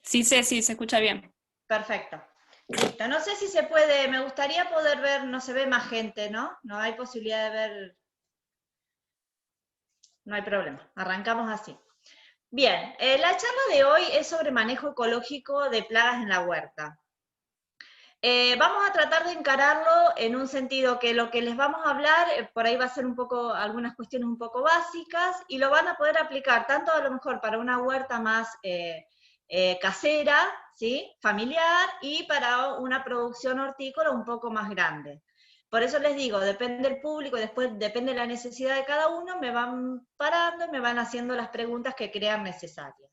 Sí, Ceci, se escucha bien. Perfecto. Listo. No sé si se puede, me gustaría poder ver, no se ve más gente, ¿no? No hay posibilidad de ver, no hay problema. Arrancamos así. Bien, la charla de hoy es sobre manejo ecológico de plagas en la huerta. Vamos a tratar de encararlo en un sentido que lo que les vamos a hablar, por ahí va a ser un poco, algunas cuestiones un poco básicas, y lo van a poder aplicar tanto a lo mejor para una huerta más casera, ¿sí? Familiar, y para una producción hortícola un poco más grande. Por eso les digo, depende del público, después depende de la necesidad de cada uno, me van parando y me van haciendo las preguntas que crean necesarias.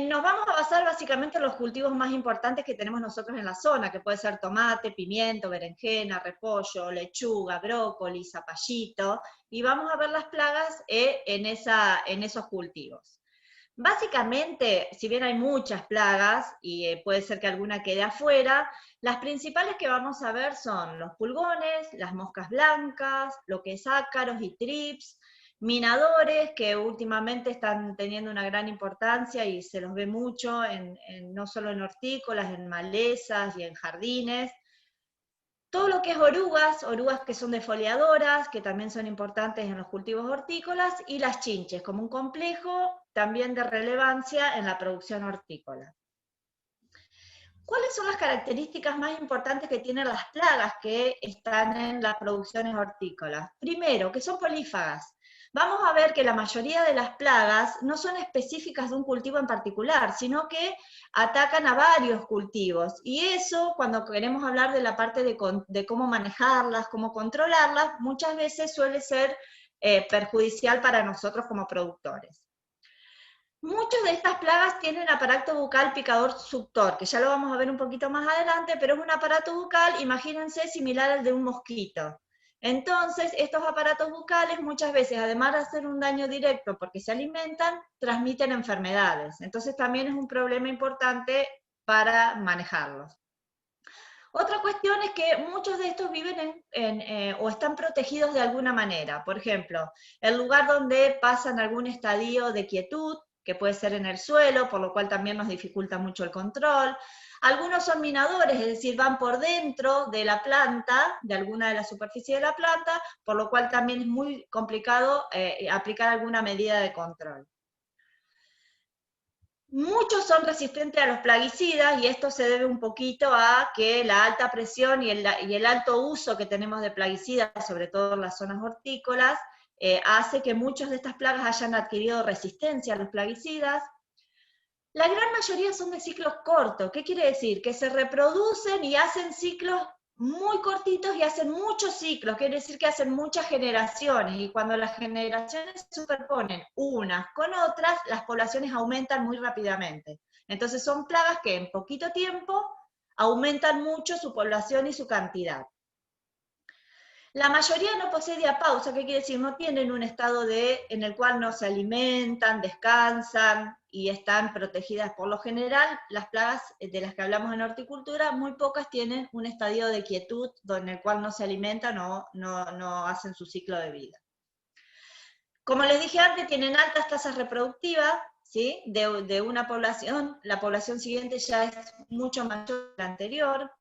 Nos vamos a basar básicamente en los cultivos más importantes que tenemos nosotros en la zona, que puede ser tomate, pimiento, berenjena, repollo, lechuga, brócoli, zapallito, y vamos a ver las plagas en esos cultivos. Básicamente, si bien hay muchas plagas, y puede ser que alguna quede afuera, las principales que vamos a ver son los pulgones, las moscas blancas, lo que es ácaros y trips, minadores, que últimamente están teniendo una gran importancia y se los ve mucho, no solo en hortícolas, en malezas y en jardines. Todo lo que es orugas, orugas que son defoliadoras, que también son importantes en los cultivos hortícolas, y las chinches, como un complejo también de relevancia en la producción hortícola. ¿Cuáles son las características más importantes que tienen las plagas que están en las producciones hortícolas? Primero, que son polífagas. Vamos a ver que la mayoría de las plagas no son específicas de un cultivo en particular, sino que atacan a varios cultivos. Y eso, cuando queremos hablar de la parte de cómo manejarlas, cómo controlarlas, muchas veces suele ser perjudicial para nosotros como productores. Muchas de estas plagas tienen aparato bucal picador suctor, que ya lo vamos a ver un poquito más adelante, pero es un aparato bucal, imagínense, similar al de un mosquito. Entonces, estos aparatos bucales muchas veces, además de hacer un daño directo porque se alimentan, transmiten enfermedades. Entonces también es un problema importante para manejarlos. Otra cuestión es que muchos de estos viven o están protegidos de alguna manera. Por ejemplo, el lugar donde pasan algún estadio de quietud, que puede ser en el suelo, por lo cual también nos dificulta mucho el control. Algunos son minadores, es decir, van por dentro de la planta, de alguna de las superficies de la planta, por lo cual también es muy complicado aplicar alguna medida de control. Muchos son resistentes a los plaguicidas y esto se debe un poquito a que la alta presión y el alto uso que tenemos de plaguicidas, sobre todo en las zonas hortícolas, hace que muchas de estas plagas hayan adquirido resistencia a los plaguicidas. La gran mayoría son de ciclos cortos. ¿Qué quiere decir? Que se reproducen y hacen ciclos muy cortitos y hacen muchos ciclos, quiere decir que hacen muchas generaciones, y cuando las generaciones se superponen unas con otras, las poblaciones aumentan muy rápidamente. Entonces son plagas que en poquito tiempo aumentan mucho su población y su cantidad. La mayoría no posee diapausa, ¿qué quiere decir? No tienen un estado en el cual no se alimentan, descansan y están protegidas. Por lo general, las plagas de las que hablamos en horticultura, muy pocas tienen un estadio de quietud en el cual no se alimentan o no hacen su ciclo de vida. Como les dije antes, tienen altas tasas reproductivas, ¿sí? De una población, la población siguiente ya es mucho mayor que la anterior.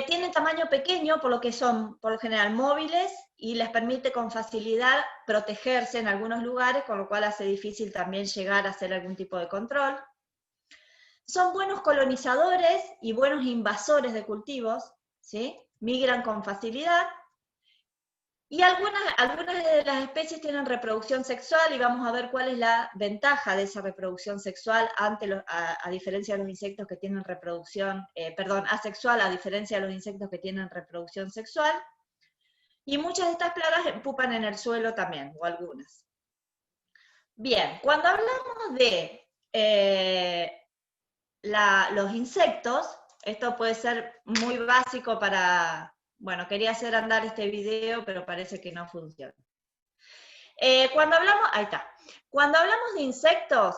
Tienen tamaño pequeño, por lo que son, por lo general, móviles y les permite con facilidad protegerse en algunos lugares, con lo cual hace difícil también llegar a hacer algún tipo de control. Son buenos colonizadores y buenos invasores de cultivos, ¿sí? Migran con facilidad. Y algunas de las especies tienen reproducción sexual, y vamos a ver cuál es la ventaja de esa reproducción sexual a diferencia de los insectos que tienen reproducción, asexual, a diferencia de los insectos que tienen reproducción sexual. Y muchas de estas plagas pupan en el suelo también, o algunas. Bien, cuando hablamos de los insectos, esto puede ser muy básico para... Bueno, quería hacer andar este video, pero parece que no funciona. Cuando hablamos, ahí está. Cuando hablamos de insectos,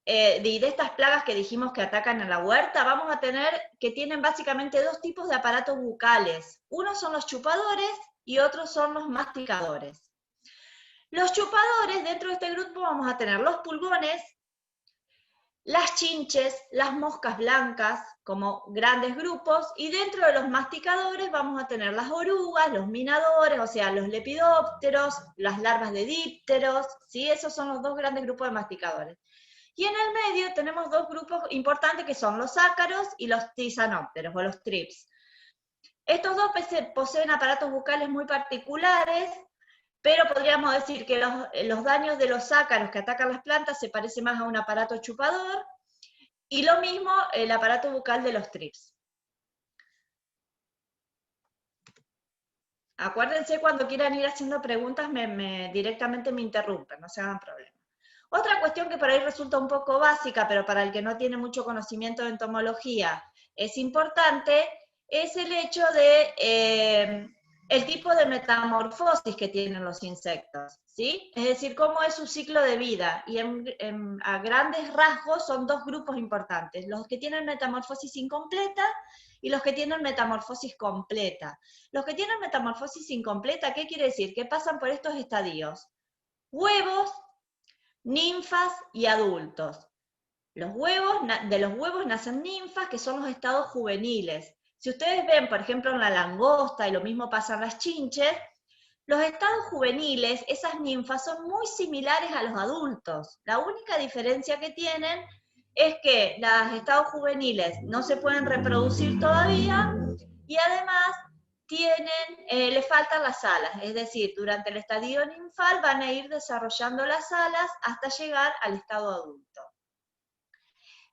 de estas plagas que dijimos que atacan en la huerta, vamos a tener que tienen básicamente dos tipos de aparatos bucales. Unos son los chupadores y otros son los masticadores. Los chupadores, dentro de este grupo vamos a tener los pulgones, las chinches, las moscas blancas, como grandes grupos, y dentro de los masticadores vamos a tener las orugas, los minadores, o sea, los lepidópteros, las larvas de dípteros, ¿sí? Esos son los dos grandes grupos de masticadores. Y en el medio tenemos dos grupos importantes que son los ácaros y los tisanópteros, o los trips. Estos dos poseen aparatos bucales muy particulares, pero podríamos decir que los daños de los ácaros que atacan las plantas se parece más a un aparato chupador, y lo mismo el aparato bucal de los trips. Acuérdense, cuando quieran ir haciendo preguntas, directamente me interrumpen, no se hagan problema. Otra cuestión que por ahí resulta un poco básica, pero para el que no tiene mucho conocimiento de entomología es importante, es el hecho de el tipo de metamorfosis que tienen los insectos, ¿sí? Es decir, cómo es su ciclo de vida. Y a grandes rasgos son dos grupos importantes, los que tienen metamorfosis incompleta y los que tienen metamorfosis completa. Los que tienen metamorfosis incompleta, ¿qué quiere decir? Que pasan por estos estadios: huevos, ninfas y adultos. De los huevos nacen ninfas, que son los estados juveniles. Si ustedes ven, por ejemplo, en la langosta, y lo mismo pasa en las chinches, los estados juveniles, esas ninfas, son muy similares a los adultos. La única diferencia que tienen es que los estados juveniles no se pueden reproducir todavía, y además le faltan las alas, es decir, durante el estadio ninfal van a ir desarrollando las alas hasta llegar al estado adulto.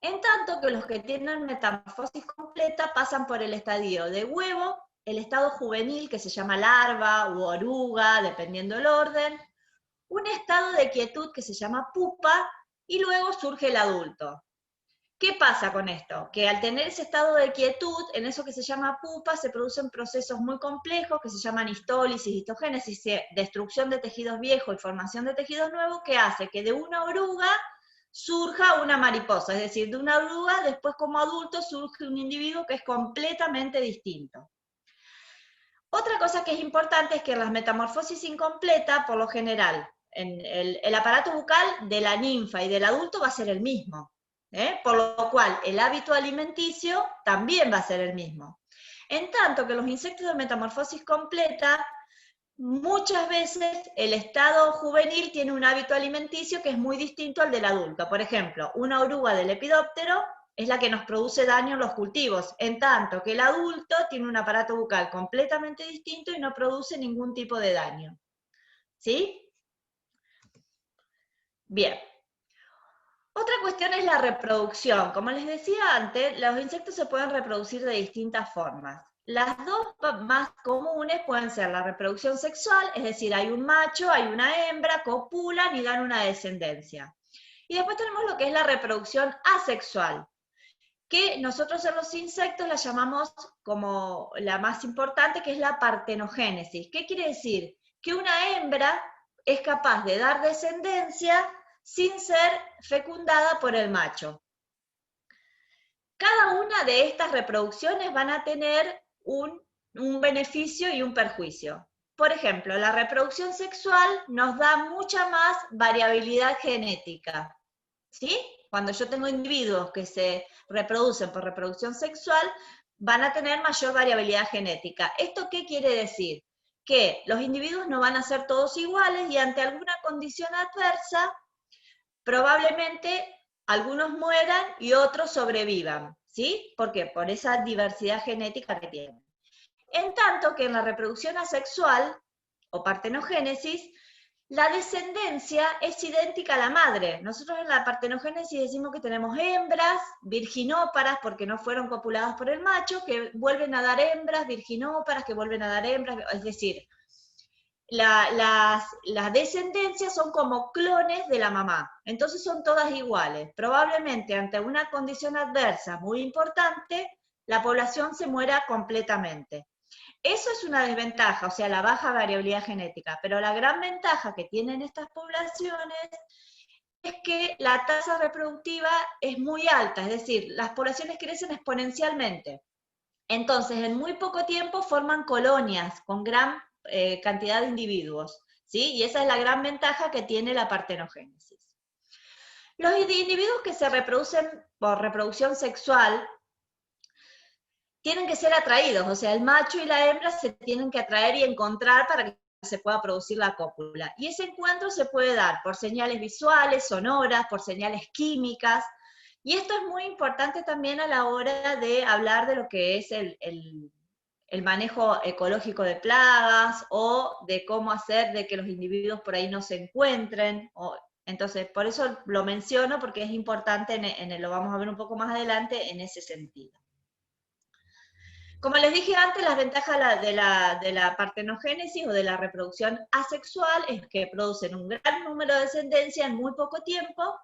En tanto que los que tienen metamorfosis completa pasan por el estadio de huevo, el estado juvenil, que se llama larva u oruga, dependiendo del orden, un estado de quietud que se llama pupa, y luego surge el adulto. ¿Qué pasa con esto? Que al tener ese estado de quietud, en eso que se llama pupa, se producen procesos muy complejos que se llaman histólisis, histogénesis, destrucción de tejidos viejos y formación de tejidos nuevos, que hace que de una oruga surja una mariposa, es decir, de una oruga después como adulto surge un individuo que es completamente distinto. Otra cosa que es importante es que en las metamorfosis incompleta, por lo general, en el aparato bucal de la ninfa y del adulto va a ser el mismo, por lo cual el hábito alimenticio también va a ser el mismo. En tanto que los insectos de metamorfosis completa, muchas veces el estado juvenil tiene un hábito alimenticio que es muy distinto al del adulto. Por ejemplo, una oruga del lepidóptero es la que nos produce daño en los cultivos, en tanto que el adulto tiene un aparato bucal completamente distinto y no produce ningún tipo de daño. ¿Sí? Bien. Otra cuestión es la reproducción. Como les decía antes, los insectos se pueden reproducir de distintas formas. Las dos más comunes pueden ser la reproducción sexual, es decir, hay un macho, hay una hembra, copulan y dan una descendencia. Y después tenemos lo que es la reproducción asexual, que nosotros en los insectos la llamamos como la más importante, que es la partenogénesis. ¿Qué quiere decir? Que una hembra es capaz de dar descendencia sin ser fecundada por el macho. Cada una de estas reproducciones van a tener un beneficio y un perjuicio. Por ejemplo, la reproducción sexual nos da mucha más variabilidad genética, ¿sí? Cuando yo tengo individuos que se reproducen por reproducción sexual, van a tener mayor variabilidad genética. ¿Esto qué quiere decir? Que los individuos no van a ser todos iguales y ante alguna condición adversa, probablemente algunos mueran y otros sobrevivan, ¿sí? ¿Por qué? Por esa diversidad genética que tienen. En tanto que en la reproducción asexual, o partenogénesis, la descendencia es idéntica a la madre. Nosotros en la partenogénesis decimos que tenemos hembras, virginóparas, porque no fueron copuladas por el macho, que vuelven a dar hembras, virginóparas, que vuelven a dar hembras, es decir, las descendencias son como clones de la mamá, entonces son todas iguales. Probablemente ante una condición adversa muy importante, la población se muera completamente. Eso es una desventaja, o sea, la baja variabilidad genética, pero la gran ventaja que tienen estas poblaciones es que la tasa reproductiva es muy alta, es decir, las poblaciones crecen exponencialmente. Entonces, en muy poco tiempo forman colonias con gran cantidad de individuos, ¿sí? Y esa es la gran ventaja que tiene la partenogénesis. Los individuos que se reproducen por reproducción sexual tienen que ser atraídos, o sea, el macho y la hembra se tienen que atraer y encontrar para que se pueda producir la cópula. Y ese encuentro se puede dar por señales visuales, sonoras, por señales químicas, y esto es muy importante también a la hora de hablar de lo que es el manejo ecológico de plagas, o de cómo hacer de que los individuos por ahí no se encuentren. Entonces, por eso lo menciono, porque es importante, lo vamos a ver un poco más adelante, en ese sentido. Como les dije antes, las ventajas de la partenogénesis o de la reproducción asexual es que producen un gran número de descendencia en muy poco tiempo,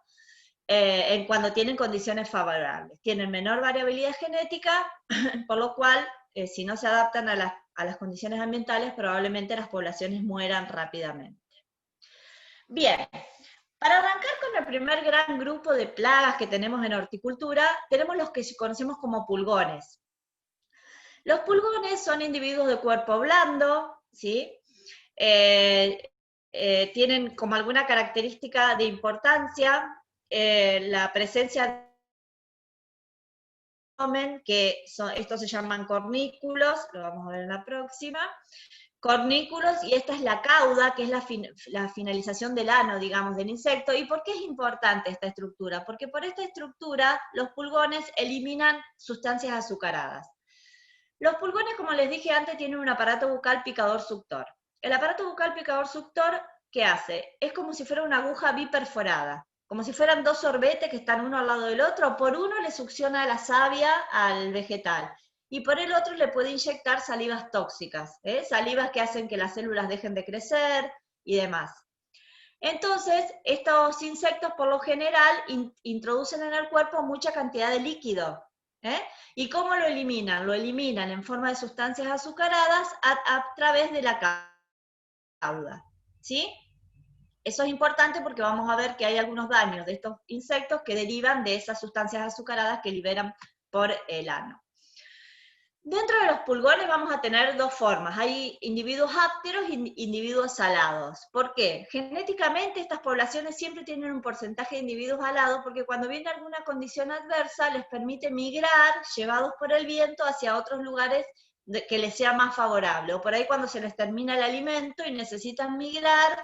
cuando tienen condiciones favorables. Tienen menor variabilidad genética, por lo cual, si no se adaptan a las condiciones ambientales, probablemente las poblaciones mueran rápidamente. Bien, para arrancar con el primer gran grupo de plagas que tenemos en horticultura, tenemos los que conocemos como pulgones. Los pulgones son individuos de cuerpo blando, ¿sí? Tienen como alguna característica de importancia la presencia de que estos se llaman cornículos, lo vamos a ver en la próxima, cornículos, y esta es la cauda, que es la finalización del ano, digamos, del insecto. ¿Y por qué es importante esta estructura? Porque por esta estructura los pulgones eliminan sustancias azucaradas. Los pulgones, como les dije antes, tienen un aparato bucal picador-suctor. El aparato bucal picador-suctor, ¿qué hace? Es como si fuera una aguja biperforada, como si fueran dos sorbetes que están uno al lado del otro. Por uno le succiona la savia al vegetal, y por el otro le puede inyectar salivas tóxicas, salivas que hacen que las células dejen de crecer y demás. Entonces, estos insectos por lo general introducen en el cuerpo mucha cantidad de líquido. ¿Y cómo lo eliminan? Lo eliminan en forma de sustancias azucaradas a través de la cauda, ¿sí? Eso es importante porque vamos a ver que hay algunos daños de estos insectos que derivan de esas sustancias azucaradas que liberan por el ano. Dentro de los pulgones vamos a tener dos formas. Hay individuos ápteros y individuos alados. ¿Por qué? Genéticamente estas poblaciones siempre tienen un porcentaje de individuos alados, porque cuando viene alguna condición adversa les permite migrar, llevados por el viento, hacia otros lugares que les sea más favorable. O por ahí cuando se les termina el alimento y necesitan migrar,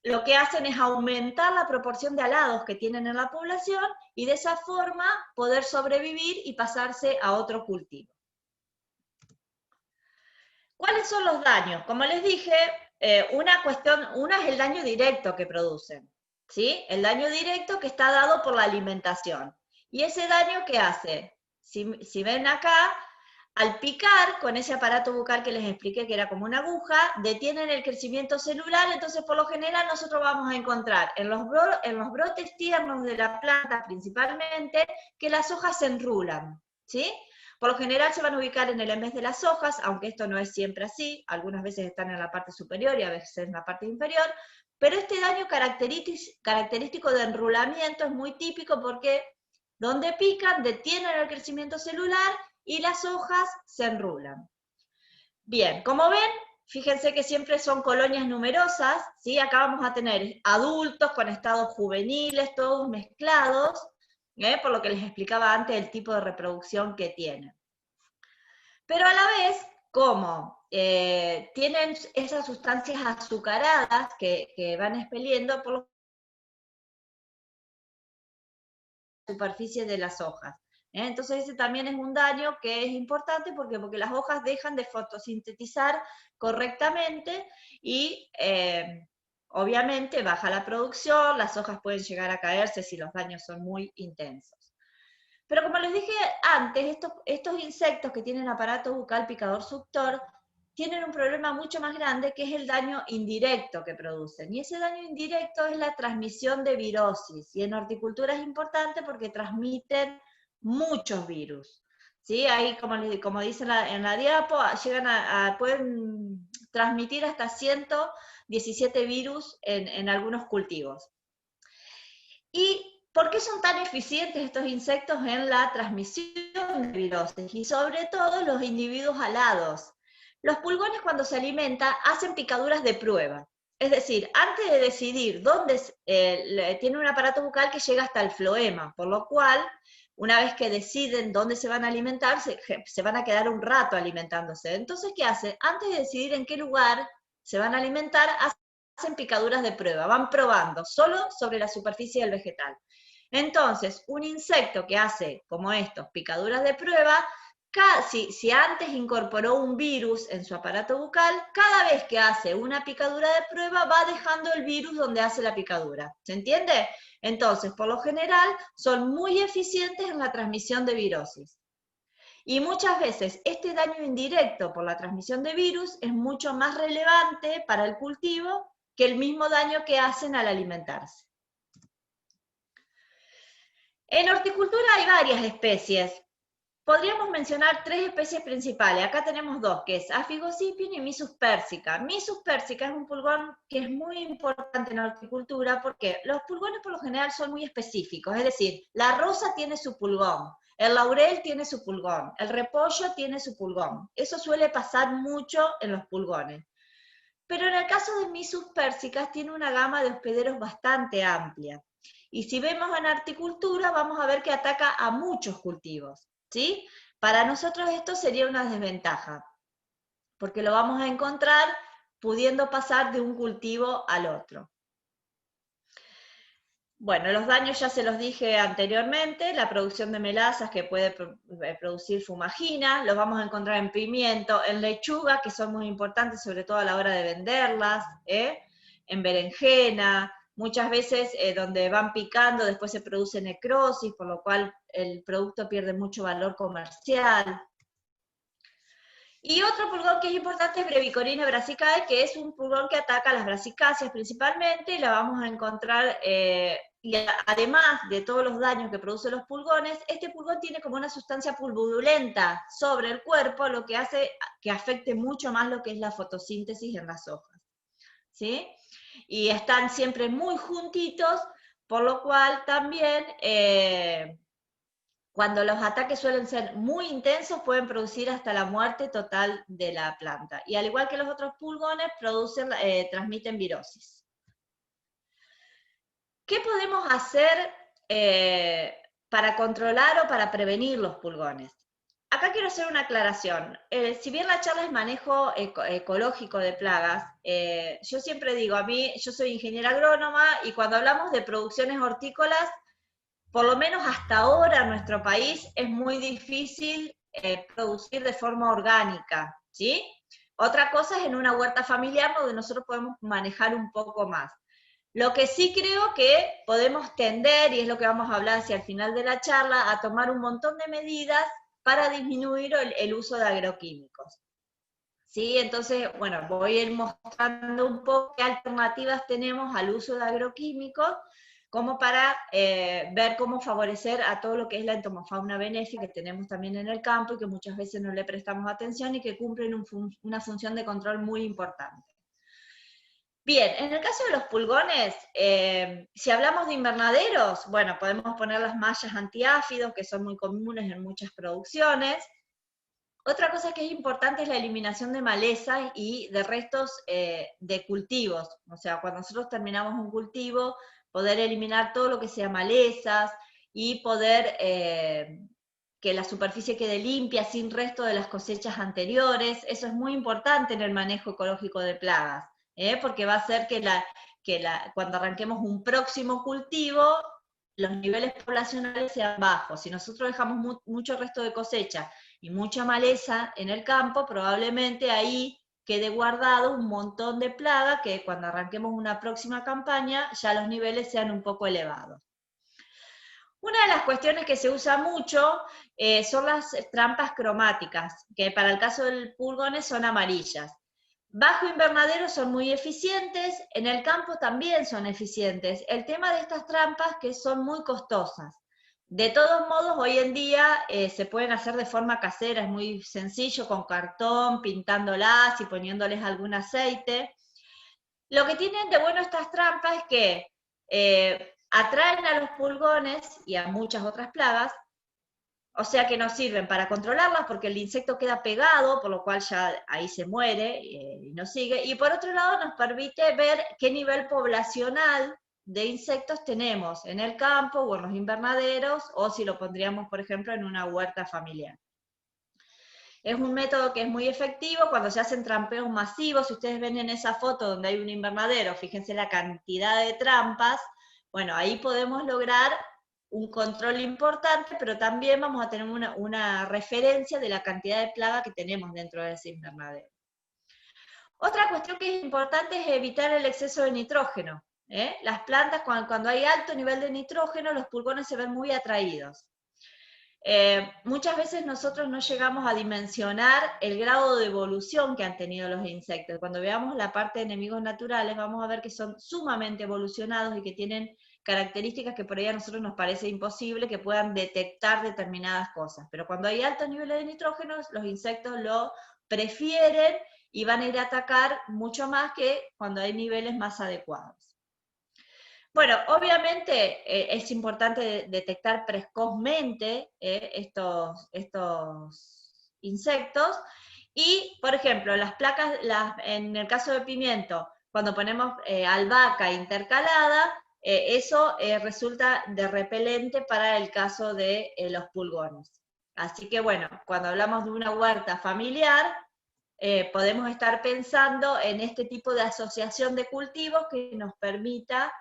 lo que hacen es aumentar la proporción de alados que tienen en la población, y de esa forma poder sobrevivir y pasarse a otro cultivo. ¿Cuáles son los daños? Como les dije, una es el daño directo que producen, ¿sí? El daño directo que está dado por la alimentación. ¿Y ese daño qué hace? Si ven acá, al picar con ese aparato bucal que les expliqué que era como una aguja, detienen el crecimiento celular. Entonces por lo general nosotros vamos a encontrar en los brotes tiernos de la planta principalmente, que las hojas se enrulan, ¿sí? Por lo general se van a ubicar en el envés de las hojas, aunque esto no es siempre así, algunas veces están en la parte superior y a veces en la parte inferior, pero este daño característico de enrulamiento es muy típico, porque donde pican detienen el crecimiento celular y las hojas se enrulan. Bien, como ven, fíjense que siempre son colonias numerosas, ¿sí? Acá vamos a tener adultos con estados juveniles, todos mezclados, por lo que les explicaba antes el tipo de reproducción que tienen. Pero a la vez, como tienen esas sustancias azucaradas que van expeliendo por la superficie de las hojas. Entonces ese también es un daño que es importante, porque las hojas dejan de fotosintetizar correctamente y obviamente baja la producción, las hojas pueden llegar a caerse si los daños son muy intensos. Pero como les dije antes, estos insectos que tienen aparato bucal picador-suctor tienen un problema mucho más grande, que es el daño indirecto que producen. Y ese daño indirecto es la transmisión de virosis. Y en horticultura es importante porque transmiten muchos virus, ¿sí? Ahí, como dice en la diapo, pueden transmitir hasta 117 virus en algunos cultivos. ¿Y por qué son tan eficientes estos insectos en la transmisión de virosis? Y sobre todo los individuos alados. Los pulgones, cuando se alimentan, hacen picaduras de prueba. Es decir, antes de decidir dónde, tiene un aparato bucal que llega hasta el floema, por lo cual, una vez que deciden dónde se van a alimentar, se van a quedar un rato alimentándose. Entonces, ¿qué hace? Antes de decidir en qué lugar se van a alimentar, hacen picaduras de prueba, van probando, solo sobre la superficie del vegetal. Entonces, un insecto que hace, como estos, picaduras de prueba, si antes incorporó un virus en su aparato bucal, cada vez que hace una picadura de prueba va dejando el virus donde hace la picadura. ¿Se entiende? Entonces, por lo general, son muy eficientes en la transmisión de virosis. Y muchas veces este daño indirecto por la transmisión de virus es mucho más relevante para el cultivo que el mismo daño que hacen al alimentarse. En horticultura hay varias especies. Podríamos mencionar 3 especies principales. Acá tenemos 2, que es Aphigoscipium y Mysus persica. Mysus persica es un pulgón que es muy importante en la horticultura porque los pulgones por lo general son muy específicos. Es decir, la rosa tiene su pulgón, el laurel tiene su pulgón, el repollo tiene su pulgón. Eso suele pasar mucho en los pulgones. Pero en el caso de Mysus persicas tiene una gama de hospederos bastante amplia. Y si vemos en horticultura, vamos a ver que ataca a muchos cultivos, ¿sí? Para nosotros esto sería una desventaja, porque lo vamos a encontrar pudiendo pasar de un cultivo al otro. Bueno, los daños ya se los dije anteriormente, la producción de melazas que puede producir fumagina, los vamos a encontrar en pimiento, en lechuga, que son muy importantes, sobre todo a la hora de venderlas, en berenjena, muchas veces donde van picando después se produce necrosis, por lo cual el producto pierde mucho valor comercial. Y otro pulgón que es importante es Brevicorina brassicae, que es un pulgón que ataca a las brasicáceas principalmente, y la vamos a encontrar, y además de todos los daños que producen los pulgones, este pulgón tiene como una sustancia pulverulenta sobre el cuerpo, lo que hace que afecte mucho más lo que es la fotosíntesis en las hojas, ¿sí? Y están siempre muy juntitos, por lo cual también cuando los ataques suelen ser muy intensos, pueden producir hasta la muerte total de la planta. Y al igual que los otros pulgones, transmiten virosis. ¿Qué podemos hacer para controlar o para prevenir los pulgones? Acá quiero hacer una aclaración. Si bien la charla es manejo ecológico de plagas, yo siempre digo, yo soy ingeniera agrónoma y cuando hablamos de producciones hortícolas, por lo menos hasta ahora en nuestro país es muy difícil producir de forma orgánica, ¿sí? Otra cosa es en una huerta familiar donde nosotros podemos manejar un poco más. Lo que sí creo que podemos tender, y es lo que vamos a hablar hacia el final de la charla, a tomar un montón de medidas para disminuir el uso de agroquímicos. ¿Sí? Entonces, bueno, voy a ir mostrando un poco qué alternativas tenemos al uso de agroquímicos, como para ver cómo favorecer a todo lo que es la entomofauna benéfica que tenemos también en el campo y que muchas veces no le prestamos atención y que cumplen una función de control muy importante. Bien, en el caso de los pulgones, si hablamos de invernaderos, bueno, podemos poner las mallas antiáfidos, que son muy comunes en muchas producciones. Otra cosa que es importante es la eliminación de malezas y de restos de cultivos. O sea, cuando nosotros terminamos un cultivo, poder eliminar todo lo que sea malezas y poder que la superficie quede limpia, sin resto de las cosechas anteriores. Eso es muy importante en el manejo ecológico de plagas, porque va a hacer que cuando arranquemos un próximo cultivo, los niveles poblacionales sean bajos. Si nosotros dejamos mucho resto de cosecha y mucha maleza en el campo, probablemente ahí quede guardado un montón de plaga que cuando arranquemos una próxima campaña ya los niveles sean un poco elevados. Una de las cuestiones que se usa mucho son las trampas cromáticas, que para el caso del pulgones son amarillas. Bajo invernadero son muy eficientes, en el campo también son eficientes. El tema de estas trampas que son muy costosas. De todos modos, hoy en día se pueden hacer de forma casera, es muy sencillo, con cartón, pintándolas y poniéndoles algún aceite. Lo que tienen de bueno estas trampas es que atraen a los pulgones y a muchas otras plagas, O sea que nos sirven para controlarlas porque el insecto queda pegado, por lo cual ya ahí se muere y no sigue. Y por otro lado nos permite ver qué nivel poblacional de insectos tenemos en el campo o en los invernaderos, o si lo pondríamos, por ejemplo, en una huerta familiar. Es un método que es muy efectivo cuando se hacen trampeos masivos. Si ustedes ven en esa foto donde hay un invernadero, fíjense la cantidad de trampas. Bueno, ahí podemos lograr un control importante, pero también vamos a tener una referencia de la cantidad de plaga que tenemos dentro de ese invernadero. Otra cuestión que es importante es evitar el exceso de nitrógeno. Las plantas, cuando hay alto nivel de nitrógeno, los pulgones se ven muy atraídos. Muchas veces nosotros no llegamos a dimensionar el grado de evolución que han tenido los insectos. Cuando veamos la parte de enemigos naturales, vamos a ver que son sumamente evolucionados y que tienen características que por ahí a nosotros nos parece imposible que puedan detectar determinadas cosas. Pero cuando hay altos niveles de nitrógeno, los insectos lo prefieren y van a ir a atacar mucho más que cuando hay niveles más adecuados. Bueno, obviamente es importante detectar precozmente estos insectos y, por ejemplo, las placas, en el caso de pimiento, cuando ponemos albahaca intercalada, eso resulta de repelente para el caso de los pulgones. Así que bueno, cuando hablamos de una huerta familiar, podemos estar pensando en este tipo de asociación de cultivos que nos permita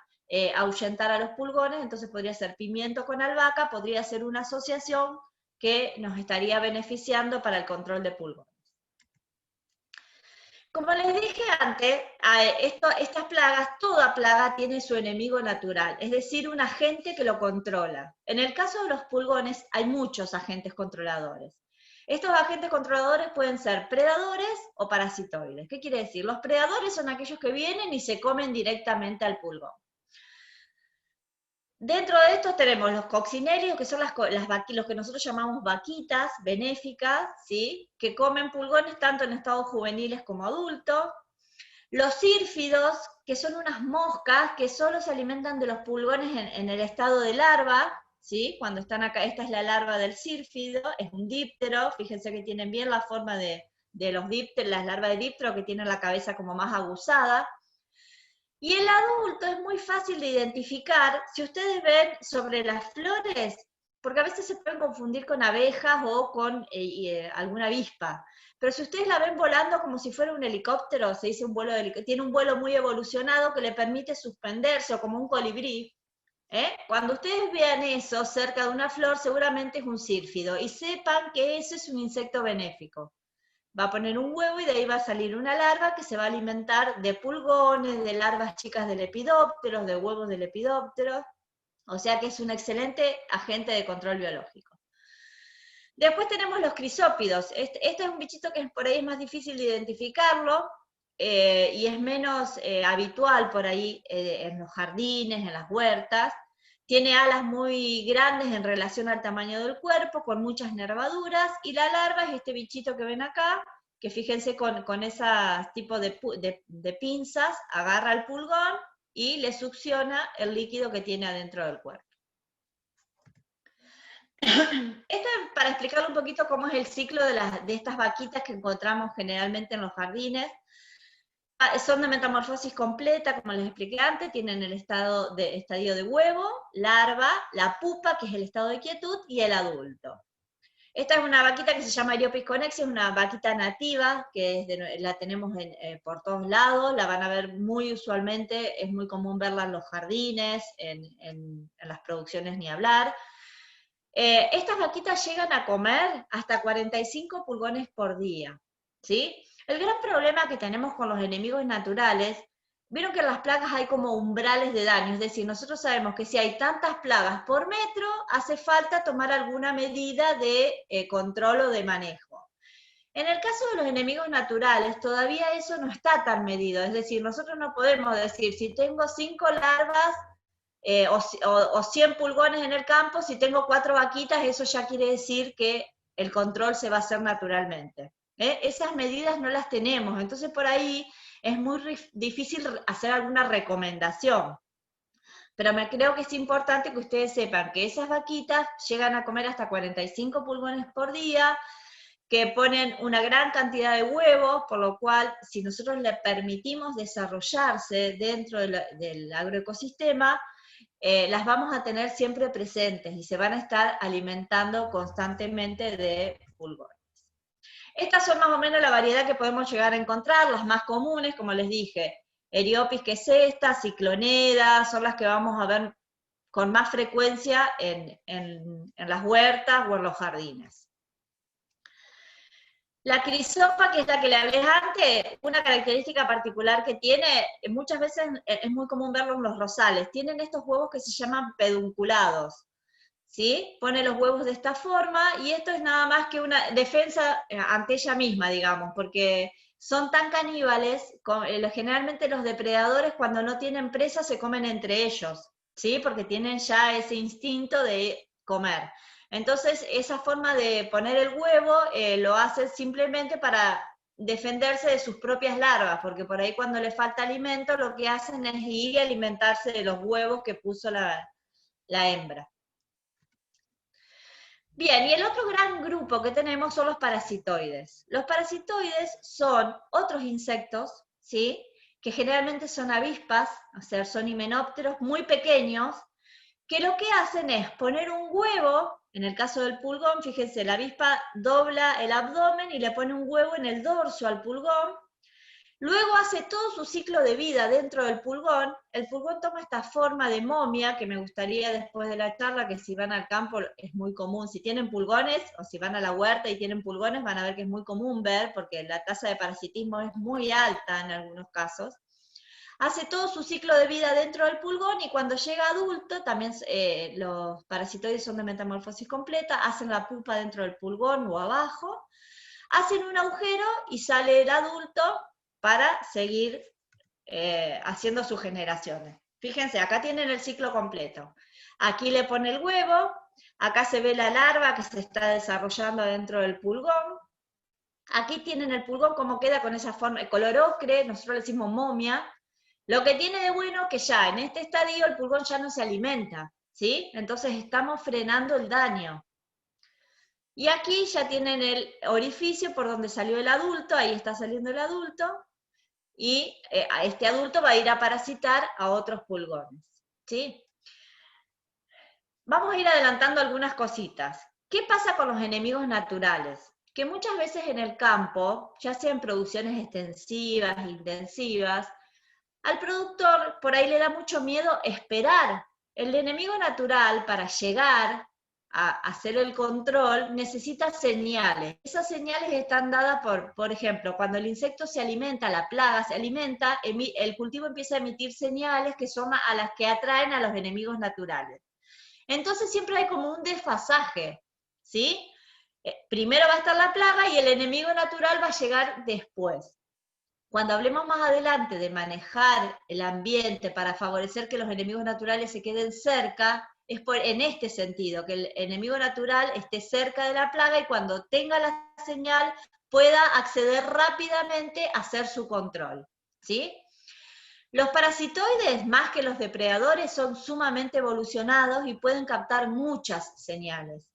ahuyentar a los pulgones. Entonces podría ser pimiento con albahaca, podría ser una asociación que nos estaría beneficiando para el control de pulgones. Como les dije antes, estas plagas, toda plaga tiene su enemigo natural, es decir, un agente que lo controla. En el caso de los pulgones hay muchos agentes controladores. Estos agentes controladores pueden ser predadores o parasitoides. ¿Qué quiere decir? Los predadores son aquellos que vienen y se comen directamente al pulgón. Dentro de estos tenemos los coccinelios, que son los que nosotros llamamos vaquitas benéficas, ¿sí? Que comen pulgones tanto en estados juveniles como adultos. Los sírfidos, que son unas moscas que solo se alimentan de los pulgones en el estado de larva, ¿sí? Cuando están acá, esta es la larva del sírfido, es un díptero, fíjense que tienen bien la forma de los dípteros, las larvas de díptero, que tienen la cabeza como más aguzada. Y el adulto es muy fácil de identificar, si ustedes ven sobre las flores, porque a veces se pueden confundir con abejas o con alguna avispa, pero si ustedes la ven volando como si fuera un helicóptero, se dice tiene un vuelo muy evolucionado que le permite suspenderse, o como un colibrí, cuando ustedes vean eso cerca de una flor, seguramente es un sírfido, y sepan que ese es un insecto benéfico. Va a poner un huevo y de ahí va a salir una larva que se va a alimentar de pulgones, de larvas chicas de lepidópteros, de huevos de lepidópteros, o sea que es un excelente agente de control biológico. Después tenemos los crisópidos. Este es un bichito que por ahí es más difícil de identificarlo y es menos habitual por ahí en los jardines, en las huertas. Tiene alas muy grandes en relación al tamaño del cuerpo, con muchas nervaduras, y la larva es este bichito que ven acá, que fíjense con esas tipo de pinzas, agarra el pulgón y le succiona el líquido que tiene adentro del cuerpo. Esto es para explicar un poquito cómo es el ciclo de estas vaquitas que encontramos generalmente en los jardines. Son de metamorfosis completa, como les expliqué antes, tienen el estadio de huevo, larva, la pupa, que es el estado de quietud, y el adulto. Esta es una vaquita que se llama Eriopis connexis, una vaquita nativa, que la tenemos por todos lados, la van a ver muy usualmente, es muy común verla en los jardines, en las producciones ni hablar. Estas vaquitas llegan a comer hasta 45 pulgones por día, ¿sí? El gran problema que tenemos con los enemigos naturales, vieron que en las plagas hay como umbrales de daño, es decir, nosotros sabemos que si hay tantas plagas por metro, hace falta tomar alguna medida de control o de manejo. En el caso de los enemigos naturales, todavía eso no está tan medido, es decir, nosotros no podemos decir, si tengo 5 larvas, o 100 pulgones en el campo, si tengo 4 vaquitas, eso ya quiere decir que el control se va a hacer naturalmente. Esas medidas no las tenemos, entonces por ahí es muy difícil hacer alguna recomendación. pero creo que es importante que ustedes sepan que esas vaquitas llegan a comer hasta 45 pulgones por día, que ponen una gran cantidad de huevos, por lo cual si nosotros le permitimos desarrollarse dentro del agroecosistema, las vamos a tener siempre presentes y se van a estar alimentando constantemente de pulgones. Estas son más o menos la variedad que podemos llegar a encontrar, las más comunes, como les dije, Eriopis, que es esta, Cicloneda, son las que vamos a ver con más frecuencia en las huertas o en los jardines. La crisopa, que es la que le hablé antes, una característica particular que tiene, muchas veces es muy común verlo en los rosales, tienen estos huevos que se llaman pedunculados, ¿sí? Pone los huevos de esta forma, y esto es nada más que una defensa ante ella misma, digamos, porque son tan caníbales, generalmente los depredadores cuando no tienen presa se comen entre ellos, ¿sí? Porque tienen ya ese instinto de comer. Entonces, esa forma de poner el huevo lo hace simplemente para defenderse de sus propias larvas, porque por ahí cuando le falta alimento lo que hacen es ir y alimentarse de los huevos que puso la hembra. Bien, y el otro gran grupo que tenemos son los parasitoides. Los parasitoides son otros insectos, ¿sí? Que generalmente son avispas, o sea, son himenópteros muy pequeños, que lo que hacen es poner un huevo, en el caso del pulgón, fíjense, la avispa dobla el abdomen y le pone un huevo en el dorso al pulgón, luego hace todo su ciclo de vida dentro del pulgón, el pulgón toma esta forma de momia, que me gustaría después de la charla, que si van al campo es muy común, si tienen pulgones, o si van a la huerta y tienen pulgones, van a ver que es muy común ver, porque la tasa de parasitismo es muy alta en algunos casos. Hace todo su ciclo de vida dentro del pulgón y cuando llega adulto, también los parasitoides son de metamorfosis completa, hacen la pupa dentro del pulgón o abajo, hacen un agujero y sale el adulto para seguir haciendo sus generaciones. Fíjense, acá tienen el ciclo completo. Aquí le pone el huevo, acá se ve la larva que se está desarrollando dentro del pulgón. Aquí tienen el pulgón como queda con esa forma, el color ocre, nosotros le decimos momia. Lo que tiene de bueno que ya en este estadio el pulgón ya no se alimenta, ¿sí? Entonces estamos frenando el daño. Y aquí ya tienen el orificio por donde salió el adulto, ahí está saliendo el adulto, y a este adulto va a ir a parasitar a otros pulgones, ¿sí? Vamos a ir adelantando algunas cositas. ¿Qué pasa con los enemigos naturales? Que muchas veces en el campo, ya sea en producciones extensivas, intensivas, al productor por ahí le da mucho miedo esperar. El enemigo natural, para llegar a hacer el control, necesita señales. Esas señales están dadas por ejemplo, cuando el insecto se alimenta, la plaga se alimenta, el cultivo empieza a emitir señales que son a las que atraen a los enemigos naturales. Entonces siempre hay como un desfasaje, ¿sí? Primero va a estar la plaga y el enemigo natural va a llegar después. Cuando hablemos más adelante de manejar el ambiente para favorecer que los enemigos naturales se queden cerca, es en este sentido, que el enemigo natural esté cerca de la plaga y cuando tenga la señal pueda acceder rápidamente a hacer su control, ¿sí? Los parasitoides, más que los depredadores, son sumamente evolucionados y pueden captar muchas señales.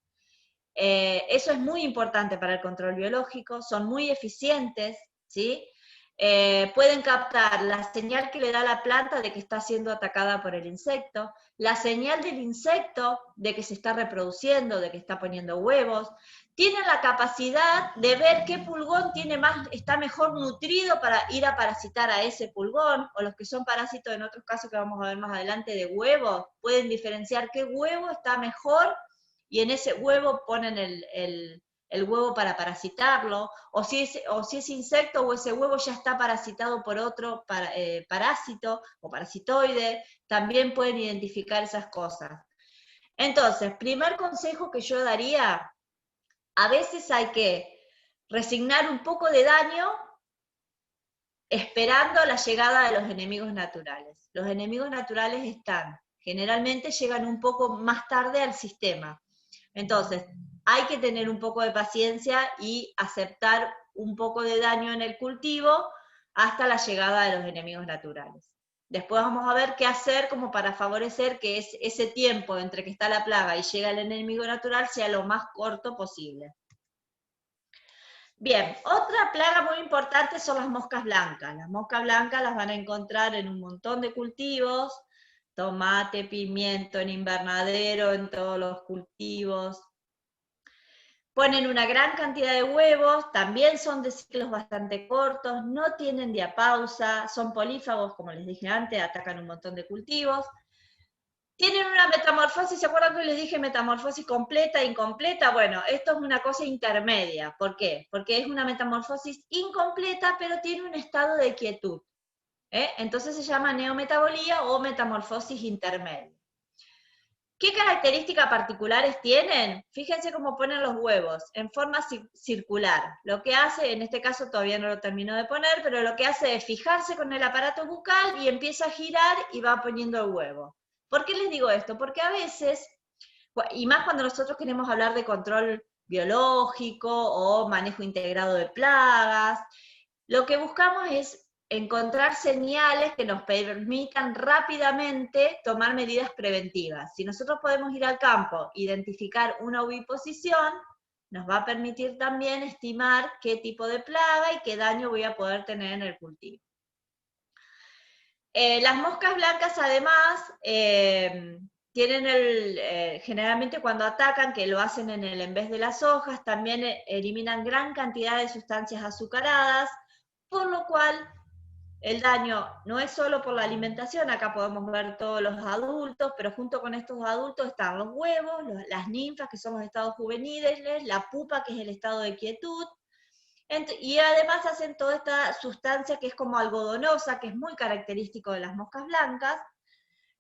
Eso es muy importante para el control biológico, son muy eficientes, ¿sí? Pueden captar la señal que le da la planta de que está siendo atacada por el insecto, la señal del insecto de que se está reproduciendo, de que está poniendo huevos. Tienen la capacidad de ver qué pulgón está mejor nutrido para ir a parasitar a ese pulgón, o los que son parásitos en otros casos que vamos a ver más adelante de huevos, pueden diferenciar qué huevo está mejor y en ese huevo ponen el huevo para parasitarlo, o si ese insecto o ese huevo ya está parasitado por otro parásito o parasitoide, también pueden identificar esas cosas. Entonces, primer consejo que yo daría, a veces hay que resignar un poco de daño esperando la llegada de los enemigos naturales. Los enemigos naturales generalmente llegan un poco más tarde al sistema. Entonces, hay que tener un poco de paciencia y aceptar un poco de daño en el cultivo hasta la llegada de los enemigos naturales. Después vamos a ver qué hacer como para favorecer que ese tiempo entre que está la plaga y llega el enemigo natural sea lo más corto posible. Bien, otra plaga muy importante son las moscas blancas. Las moscas blancas las van a encontrar en un montón de cultivos, tomate, pimiento, en invernadero, en todos los cultivos. Ponen una gran cantidad de huevos, también son de ciclos bastante cortos, no tienen diapausa, son polífagos, como les dije antes, atacan un montón de cultivos. Tienen una metamorfosis, ¿se acuerdan que les dije metamorfosis completa e incompleta? Bueno, esto es una cosa intermedia. ¿Por qué? Porque es una metamorfosis incompleta, pero tiene un estado de quietud. Entonces se llama neometabolía o metamorfosis intermedia. ¿Qué características particulares tienen? Fíjense cómo ponen los huevos, en forma circular. Lo que hace, en este caso todavía no lo termino de poner, pero lo que hace es fijarse con el aparato bucal y empieza a girar y va poniendo el huevo. ¿Por qué les digo esto? Porque a veces, y más cuando nosotros queremos hablar de control biológico o manejo integrado de plagas, lo que buscamos es encontrar señales que nos permitan rápidamente tomar medidas preventivas. Si nosotros podemos ir al campo, identificar una oviposición, nos va a permitir también estimar qué tipo de plaga y qué daño voy a poder tener en el cultivo. Las moscas blancas, además, tienen generalmente cuando atacan, que lo hacen en vez de las hojas, también eliminan gran cantidad de sustancias azucaradas, por lo cual el daño no es solo por la alimentación, acá podemos ver todos los adultos, pero junto con estos adultos están los huevos, las ninfas, que son los estados juveniles, la pupa, que es el estado de quietud, y además hacen toda esta sustancia que es como algodonosa, que es muy característico de las moscas blancas,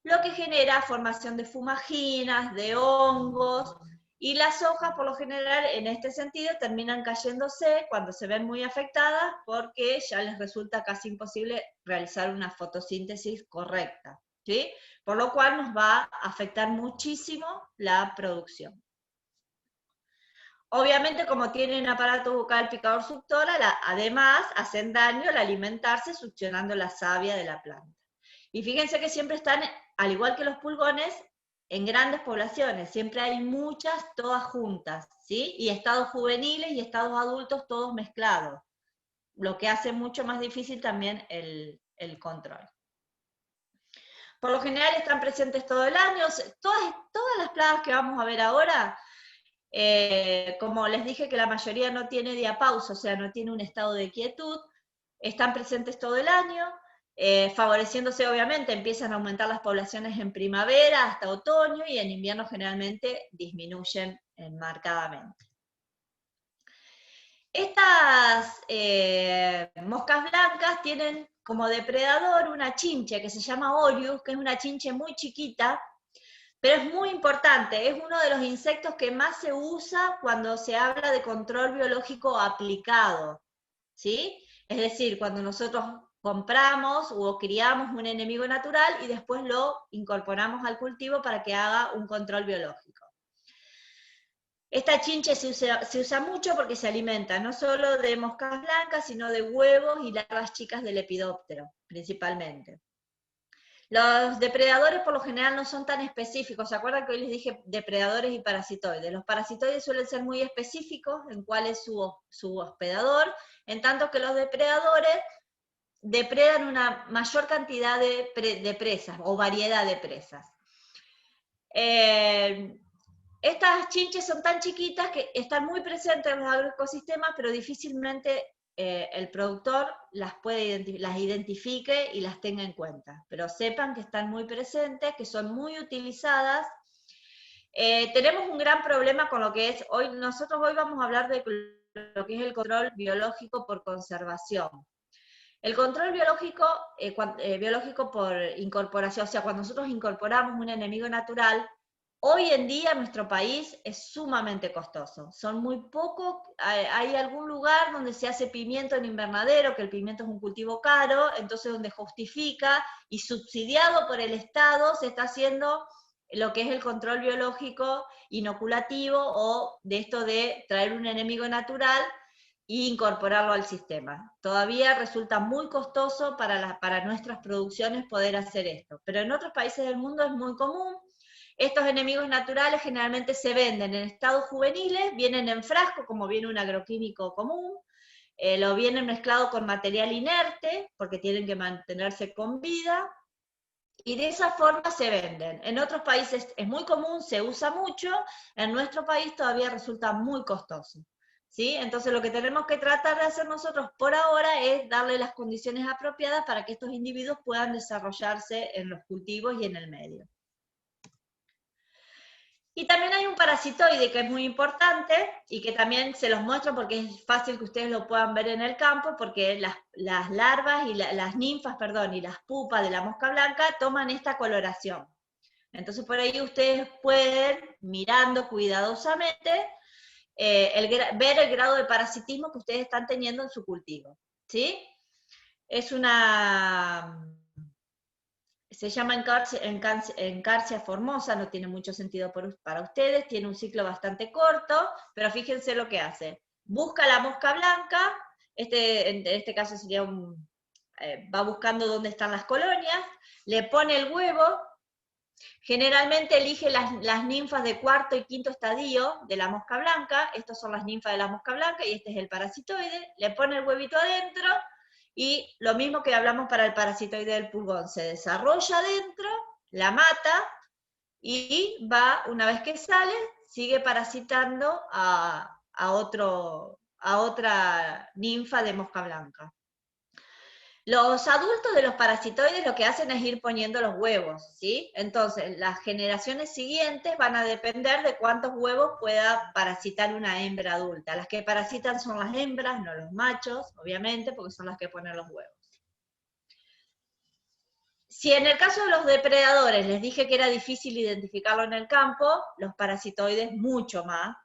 lo que genera formación de fumaginas, de hongos, y las hojas por lo general en este sentido terminan cayéndose cuando se ven muy afectadas porque ya les resulta casi imposible realizar una fotosíntesis correcta, ¿sí? Por lo cual nos va a afectar muchísimo la producción. Obviamente, como tienen aparato bucal picador suctora, además hacen daño al alimentarse succionando la savia de la planta. Y fíjense que siempre están, al igual que los pulgones, en grandes poblaciones, siempre hay muchas, todas juntas, ¿sí? Y estados juveniles y estados adultos todos mezclados, lo que hace mucho más difícil también el control. Por lo general están presentes todo el año, todas las plagas que vamos a ver ahora, como les dije que la mayoría no tiene diapausa, o sea, no tiene un estado de quietud, están presentes todo el año, favoreciéndose obviamente, empiezan a aumentar las poblaciones en primavera hasta otoño y en invierno generalmente disminuyen marcadamente. Estas moscas blancas tienen como depredador una chinche que se llama Orius, que es una chinche muy chiquita, pero es muy importante, es uno de los insectos que más se usa cuando se habla de control biológico aplicado, ¿sí? Es decir, cuando nosotros compramos o criamos un enemigo natural y después lo incorporamos al cultivo para que haga un control biológico. Esta chinche se usa mucho porque se alimenta no solo de moscas blancas, sino de huevos y larvas chicas del lepidóptero, principalmente. Los depredadores por lo general no son tan específicos. ¿Se acuerdan que hoy les dije depredadores y parasitoides? Los parasitoides suelen ser muy específicos en cuál es su hospedador, en tanto que los depredadores depredan una mayor cantidad de presas o variedad de presas. Estas chinches son tan chiquitas que están muy presentes en los agroecosistemas, pero difícilmente el productor las identifique y las tenga en cuenta. Pero sepan que están muy presentes, que son muy utilizadas. Tenemos un gran problema con lo que es, nosotros hoy vamos a hablar de lo que es el control biológico por conservación. El control biológico por incorporación, o sea, cuando nosotros incorporamos un enemigo natural, hoy en día en nuestro país es sumamente costoso. Son muy pocos, hay algún lugar donde se hace pimiento en invernadero, que el pimiento es un cultivo caro, entonces donde justifica y subsidiado por el Estado se está haciendo lo que es el control biológico inoculativo o de esto de traer un enemigo natural e incorporarlo al sistema. Todavía resulta muy costoso para nuestras producciones poder hacer esto, pero en otros países del mundo es muy común. Estos enemigos naturales generalmente se venden en estados juveniles, vienen en frasco, como viene un agroquímico común, lo vienen mezclado con material inerte, porque tienen que mantenerse con vida, y de esa forma se venden. En otros países es muy común, se usa mucho, en nuestro país todavía resulta muy costoso. ¿Sí? Entonces lo que tenemos que tratar de hacer nosotros por ahora es darle las condiciones apropiadas para que estos individuos puedan desarrollarse en los cultivos y en el medio. Y también hay un parasitoide que es muy importante y que también se los muestro porque es fácil que ustedes lo puedan ver en el campo, porque las larvas y las ninfas, perdón, y las pupas de la mosca blanca toman esta coloración. Entonces por ahí ustedes pueden, mirando cuidadosamente, ver el grado de parasitismo que ustedes están teniendo en su cultivo. ¿Sí? Es se llama Encarsia formosa, no tiene mucho sentido para ustedes, tiene un ciclo bastante corto, pero fíjense lo que hace. Busca la mosca blanca, en este caso sería va buscando dónde están las colonias, le pone el huevo, generalmente elige las ninfas de cuarto y quinto estadio de la mosca blanca, estas son las ninfas de la mosca blanca y este es el parasitoide, le pone el huevito adentro, y lo mismo que hablamos para el parasitoide del pulgón, se desarrolla adentro, la mata, y va, una vez que sale, sigue parasitando a otra ninfa de mosca blanca. Los adultos de los parasitoides lo que hacen es ir poniendo los huevos, ¿sí? Entonces, las generaciones siguientes van a depender de cuántos huevos pueda parasitar una hembra adulta. Las que parasitan son las hembras, no los machos, obviamente, porque son las que ponen los huevos. Si en el caso de los depredadores les dije que era difícil identificarlo en el campo, los parasitoides mucho más.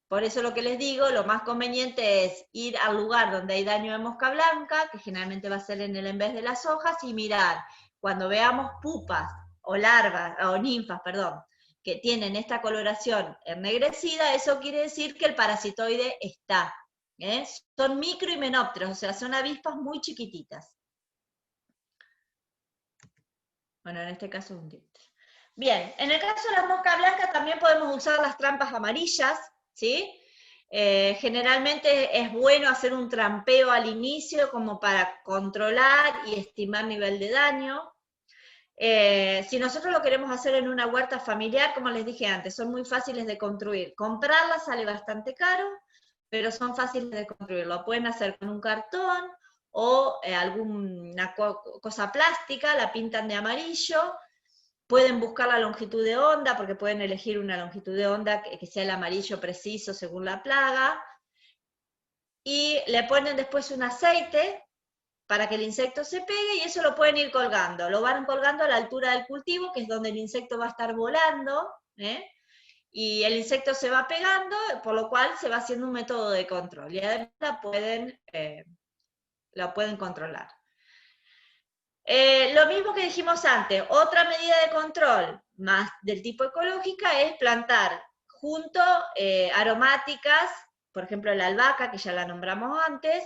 Por eso lo que les digo, lo más conveniente es ir al lugar donde hay daño de mosca blanca, que generalmente va a ser en el en vez de las hojas, y mirar. Cuando veamos pupas o larvas, o ninfas, perdón, que tienen esta coloración ennegrecida, eso quiere decir que el parasitoide está. Son microhimenópteros, o sea, son avispas muy chiquititas. Bueno, en este caso es un diente. Bien, en el caso de las moscas blancas también podemos usar las trampas amarillas, ¿sí? Generalmente es bueno hacer un trampeo al inicio como para controlar y estimar nivel de daño. Si nosotros lo queremos hacer en una huerta familiar, como les dije antes, son muy fáciles de construir. Comprarlas sale bastante caro, pero son fáciles de construir. Lo pueden hacer con un cartón o alguna cosa plástica, la pintan de amarillo. Pueden buscar la longitud de onda, porque pueden elegir una longitud de onda que sea el amarillo preciso según la plaga, y le ponen después un aceite para que el insecto se pegue, y eso lo pueden ir colgando. Lo van colgando a la altura del cultivo, que es donde el insecto va a estar volando, y el insecto se va pegando, por lo cual se va haciendo un método de control, y además la pueden controlar. Lo mismo que dijimos antes, otra medida de control más del tipo ecológica es plantar junto aromáticas, por ejemplo la albahaca, que ya la nombramos antes,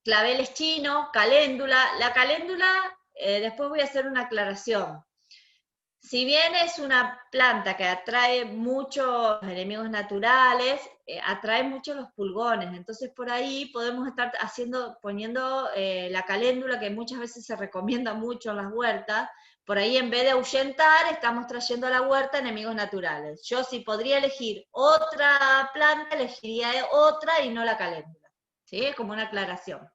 claveles chinos, caléndula. La caléndula, después voy a hacer una aclaración. Si bien es una planta que atrae muchos enemigos naturales, atrae mucho los pulgones, entonces por ahí podemos estar poniendo la caléndula, que muchas veces se recomienda mucho en las huertas, por ahí en vez de ahuyentar, estamos trayendo a la huerta enemigos naturales. Yo si podría elegir otra planta, elegiría otra y no la caléndula, ¿sí? Es como una aclaración.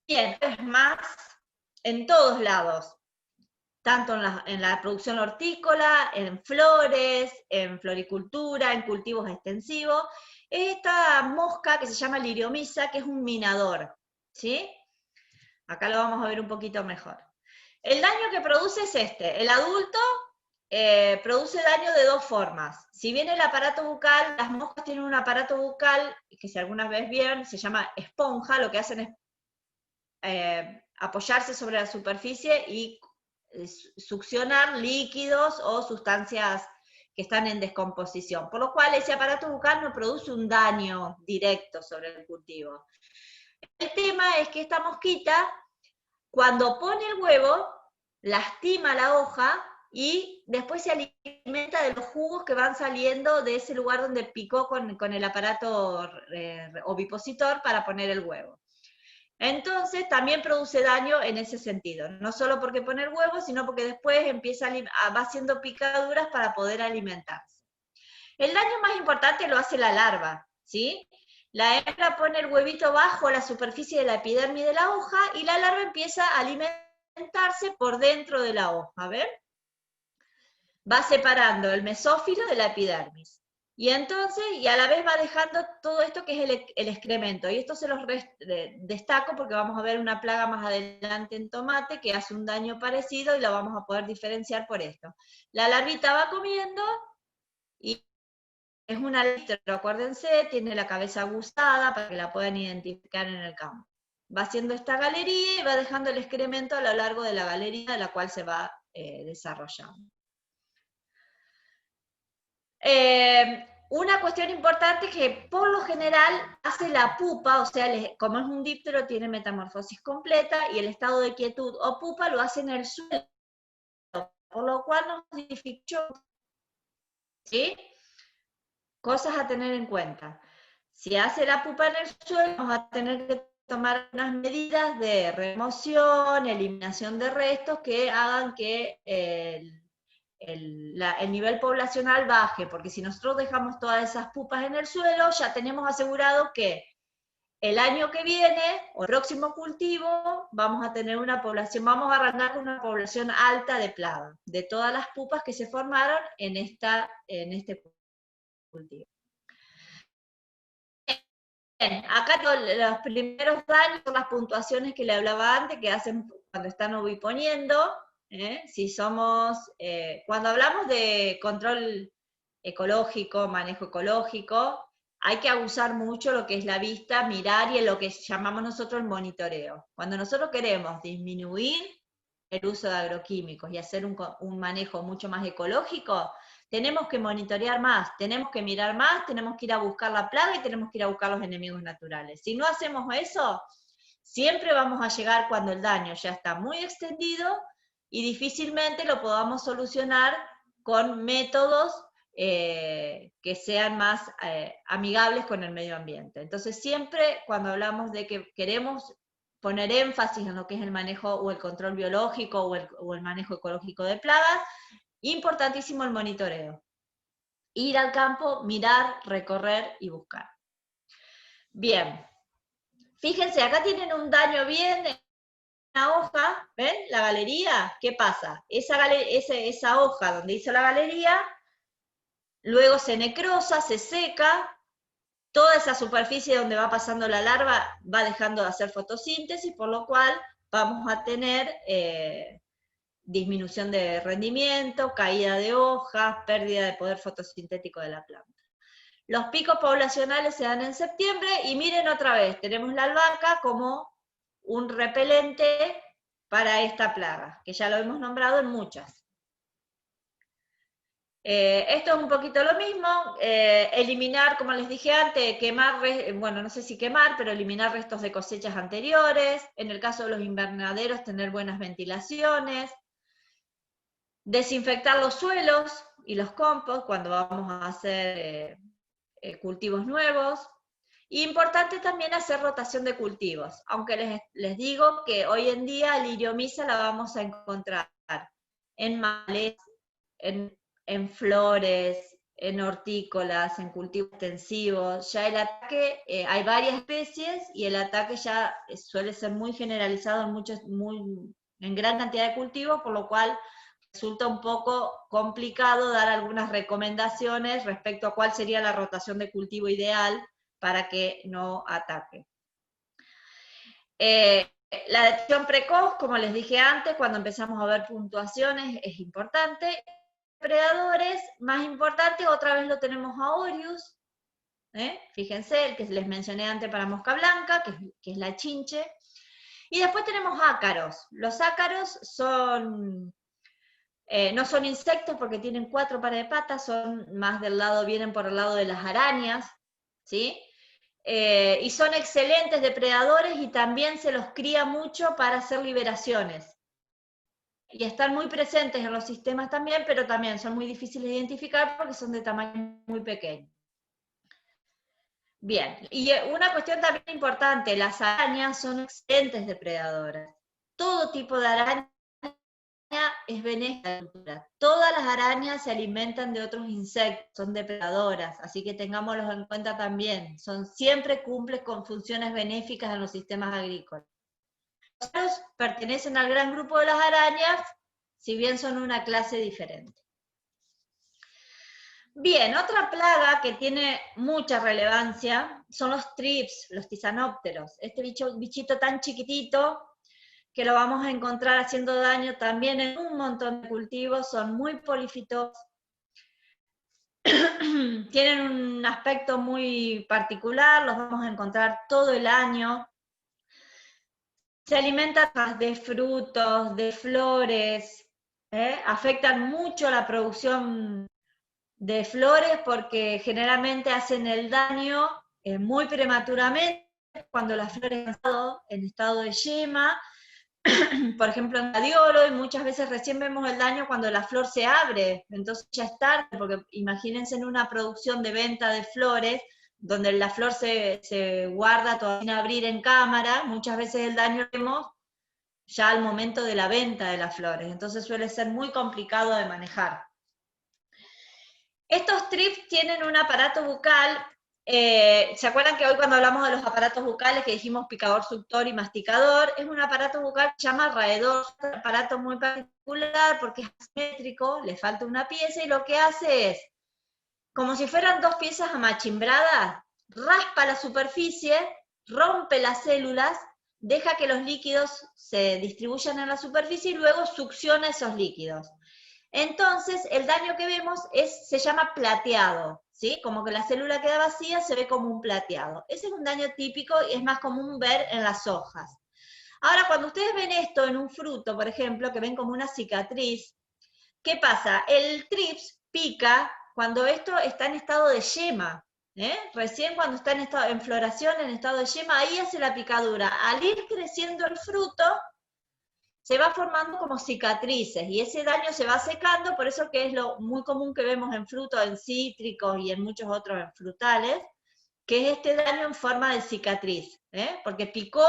Bien, es más, en todos lados, tanto en la producción hortícola, en flores, en floricultura, en cultivos extensivos, esta mosca que se llama liriomisa, que es un minador, ¿sí? Acá lo vamos a ver un poquito mejor. El daño que produce es este. El adulto produce daño de dos formas. Si bien el aparato bucal, las moscas tienen un aparato bucal, que si alguna vez vieron, se llama esponja, lo que hacen es apoyarse sobre la superficie y succionar líquidos o sustancias que están en descomposición, por lo cual ese aparato bucal no produce un daño directo sobre el cultivo. El tema es que esta mosquita, cuando pone el huevo, lastima la hoja y después se alimenta de los jugos que van saliendo de ese lugar donde picó con el aparato ovipositor para poner el huevo. Entonces también produce daño en ese sentido, no solo porque pone el huevo, sino porque después va haciendo picaduras para poder alimentarse. El daño más importante lo hace la larva, ¿sí? La hembra pone el huevito bajo la superficie de la epidermis de la hoja y la larva empieza a alimentarse por dentro de la hoja, ¿ven? Va separando el mesófilo de la epidermis. Y entonces, y a la vez va dejando todo esto que es el excremento. Y esto se los destaco porque vamos a ver una plaga más adelante en tomate que hace un daño parecido y lo vamos a poder diferenciar por esto. La larvita va comiendo y es una letra, acuérdense, tiene la cabeza aguzada para que la puedan identificar en el campo. Va haciendo esta galería y va dejando el excremento a lo largo de la galería de la cual se va desarrollando. Una cuestión importante es que por lo general hace la pupa, o sea, como es un díptero tiene metamorfosis completa y el estado de quietud o pupa lo hace en el suelo, por lo cual nos dificulta, ¿sí? Cosas a tener en cuenta. Si hace la pupa en el suelo, vamos a tener que tomar unas medidas de remoción, eliminación de restos que hagan que el nivel poblacional baje, porque si nosotros dejamos todas esas pupas en el suelo, ya tenemos asegurado que el año que viene, o el próximo cultivo, vamos a tener una población, vamos a arrancar con una población alta de plaga, de todas las pupas que se formaron en este cultivo. Bien, acá los primeros daños son las puntuaciones que le hablaba antes, que hacen cuando están oviponiendo. Si somos, cuando hablamos de control ecológico, manejo ecológico, hay que abusar mucho lo que es la vista, mirar y en lo que llamamos nosotros el monitoreo. Cuando nosotros queremos disminuir el uso de agroquímicos y hacer un manejo mucho más ecológico, tenemos que monitorear más, tenemos que mirar más, tenemos que ir a buscar la plaga y tenemos que ir a buscar los enemigos naturales. Si no hacemos eso, siempre vamos a llegar cuando el daño ya está muy extendido y difícilmente lo podamos solucionar con métodos que sean más amigables con el medio ambiente. Entonces siempre cuando hablamos de que queremos poner énfasis en lo que es el manejo o el control biológico o el manejo ecológico de plagas, importantísimo el monitoreo. Ir al campo, mirar, recorrer y buscar. Bien, fíjense, acá tienen un daño bien en la hoja, ¿ven? La galería, ¿qué pasa? Esa hoja donde hizo la galería, luego se necrosa, se seca, toda esa superficie donde va pasando la larva va dejando de hacer fotosíntesis, por lo cual vamos a tener disminución de rendimiento, caída de hojas, pérdida de poder fotosintético de la planta. Los picos poblacionales se dan en septiembre y miren otra vez, tenemos la albahaca como un repelente para esta plaga, que ya lo hemos nombrado en muchas. Esto es un poquito lo mismo, eliminar, como les dije antes, quemar, bueno, no sé si quemar, pero eliminar restos de cosechas anteriores, en el caso de los invernaderos tener buenas ventilaciones, desinfectar los suelos y los compost cuando vamos a hacer cultivos nuevos. Importante también hacer rotación de cultivos, aunque les digo que hoy en día liriomisa la vamos a encontrar en maletas, en flores, en hortícolas, en cultivos extensivos. Ya el ataque, hay varias especies y el ataque ya suele ser muy generalizado en gran cantidad de cultivos, por lo cual resulta un poco complicado dar algunas recomendaciones respecto a cuál sería la rotación de cultivo ideal para que no ataque. La detección precoz, como les dije antes, cuando empezamos a ver puntuaciones, es importante. Predadores, más importante, otra vez lo tenemos a Orius, fíjense, el que les mencioné antes para mosca blanca, que es la chinche. Y después tenemos ácaros. Los ácaros son No son insectos porque tienen 4 pares de patas, son más del lado, vienen por el lado de las arañas, ¿sí? Y son excelentes depredadores y también se los cría mucho para hacer liberaciones. Y están muy presentes en los sistemas también, pero también son muy difíciles de identificar porque son de tamaño muy pequeño. Bien, y una cuestión también importante, las arañas son excelentes depredadoras. Todo tipo de araña es benéfica a la cultura. Todas las arañas se alimentan de otros insectos, son depredadoras, así que tengámoslos en cuenta también. Siempre cumplen con funciones benéficas en los sistemas agrícolas. Ellos pertenecen al gran grupo de las arañas, si bien son una clase diferente. Bien, otra plaga que tiene mucha relevancia son los thrips, los tisanópteros. Este bichito tan chiquitito que lo vamos a encontrar haciendo daño también en un montón de cultivos, son muy polífitos, tienen un aspecto muy particular, los vamos a encontrar todo el año. Se alimentan de frutos, de flores, afectan mucho la producción de flores porque generalmente hacen el daño muy prematuramente cuando las flores están en estado de yema, por ejemplo en gladiolo, y muchas veces recién vemos el daño cuando la flor se abre, entonces ya es tarde, porque imagínense en una producción de venta de flores, donde la flor se guarda todavía sin abrir en cámara, muchas veces el daño lo vemos ya al momento de la venta de las flores, entonces suele ser muy complicado de manejar. Estos thrips tienen un aparato bucal, ¿se acuerdan que hoy cuando hablamos de los aparatos bucales que dijimos picador, suctor y masticador? Es un aparato bucal que se llama raedor, un aparato muy particular porque es asimétrico, le falta una pieza y lo que hace es, como si fueran 2 piezas amachimbradas, raspa la superficie, rompe las células, deja que los líquidos se distribuyan en la superficie y luego succiona esos líquidos. Entonces, el daño que vemos se llama plateado, ¿sí? Como que la célula queda vacía, se ve como un plateado. Ese es un daño típico y es más común ver en las hojas. Ahora, cuando ustedes ven esto en un fruto, por ejemplo, que ven como una cicatriz, ¿qué pasa? El thrips pica cuando esto está en estado de yema, recién cuando está en floración, en estado de yema, ahí hace la picadura. Al ir creciendo el fruto, se va formando como cicatrices y ese daño se va secando, por eso que es lo muy común que vemos en frutos, en cítricos y en muchos otros en frutales, que es este daño en forma de cicatriz, porque picó,